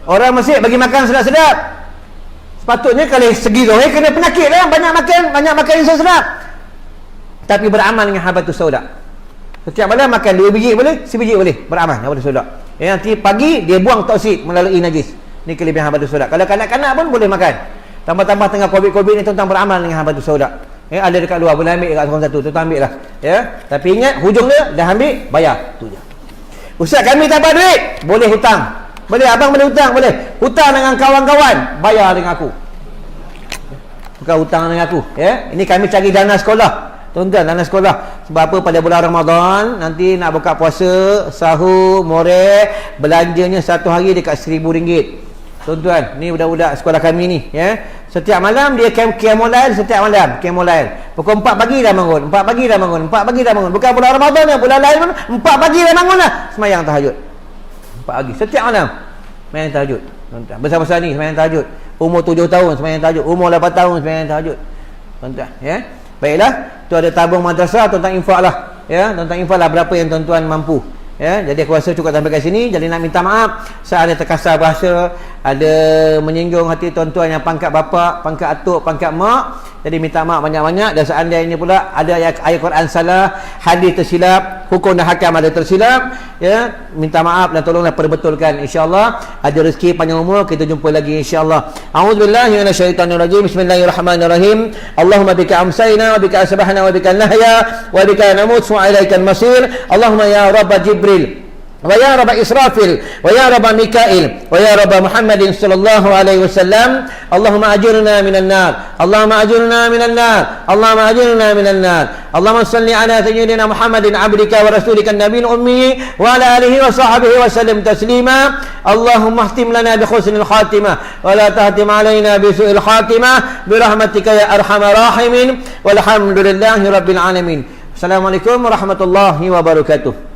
Orang masjid bagi makan sedap-sedap. Sepatutnya kalau segi zahir kena penyakit lah, banyak makan yang sedap. Tapi beramal dengan habatus sauda. Setiap malam makan 2 biji boleh, 1 biji boleh, beramal habatus sauda. Nanti pagi dia buang toksid melalui najis. Ni kelebihan habatus sauda. Kalau kanak-kanak pun boleh makan. Tambah-tambah tengah Covid ni tuan-tuan beramal dengan habatus sauda. Ada dekat luar, boleh ambil dekat seorang satu, tuan-tuan ambil lah. Ya. Tapi ingat, hujung dia dah ambil, bayar. Tu je. Ustaz, kami tak ada duit. Boleh hutang. Boleh, abang boleh hutang, boleh. Hutang dengan kawan-kawan, bayar dengan aku. Bukan hutang dengan aku. Ya. Ini kami cari dana sekolah. Tuan-tuan, dana sekolah. Sebab apa, pada bulan Ramadan nanti nak buka puasa, sahur, moreh, belanjanya satu hari dekat RM1000. Tuan-tuan, ni budak-budak sekolah kami ni, ya. Setiap malam dia qiyamul-lail, setiap malam qiyamul-lail. Pukul 4 pagi dah bangun, 4 pagi dah bangun. Bukan bulan Ramadan dah, bulan lain pun 4 pagi dah bangun dah. Sembahyang tahajud. 4 pagi setiap malam sembahyang tahajud. Tuan-tuan, besar-besar ni sembahyang tahajud. Umur 7 tahun sembahyang tahajud, umur 8 tahun sembahyang tahajud. Tuan-tuan, ya. Baiklah, tu ada tabung madrasah, tuan-tuan infaklah. Ya, tuan-tuan infaklah berapa yang tuan-tuan mampu. Ya, jadi aku rasa cukup sampai kat sini. Jadi nak minta maaf saya ada terkasar bahasa, ada menyinggung hati tuan-tuan yang pangkat bapa, pangkat atuk, pangkat mak. Jadi minta maaf banyak-banyak. Dan seandainya pula ada ayat Quran salah, hadis tersilap, hukum dan hakam ada tersilap, ya, minta maaf dan tolonglah perbetulkan, insyaallah. Ada rezeki panjang umur, kita jumpa lagi insyaallah. A'udzubillahi minasyaitonirrajim. Bismillahirrahmanirrahim. Allahumma bika amsayna wa bika asbahna wa bika nahya wa bika namut wa ilaikal masir. Allahumma ya rabb Jibril wa ya rabb Israfil wa ya rabb Mikail wa ya rabb Muhammadin sallallahu alaihi wasallam. Allahumma ajirna minan nar, Allahumma ajirna minan nar, Allahumma ajirna minan nar. Allahumma salli ala sayyidina Muhammadin abdika wa rasulika nabiyil ummi wa ala alihi wa sahbihi wa sallim taslima. Allahumma ihtim lana bi husnil khatimah wa la tahtim alaina bi su'il khatimah bi rahmatika ya arhamar rahimin. Walhamdulillahi rabbil alamin. Assalamualaikum warahmatullahi wabarakatuh.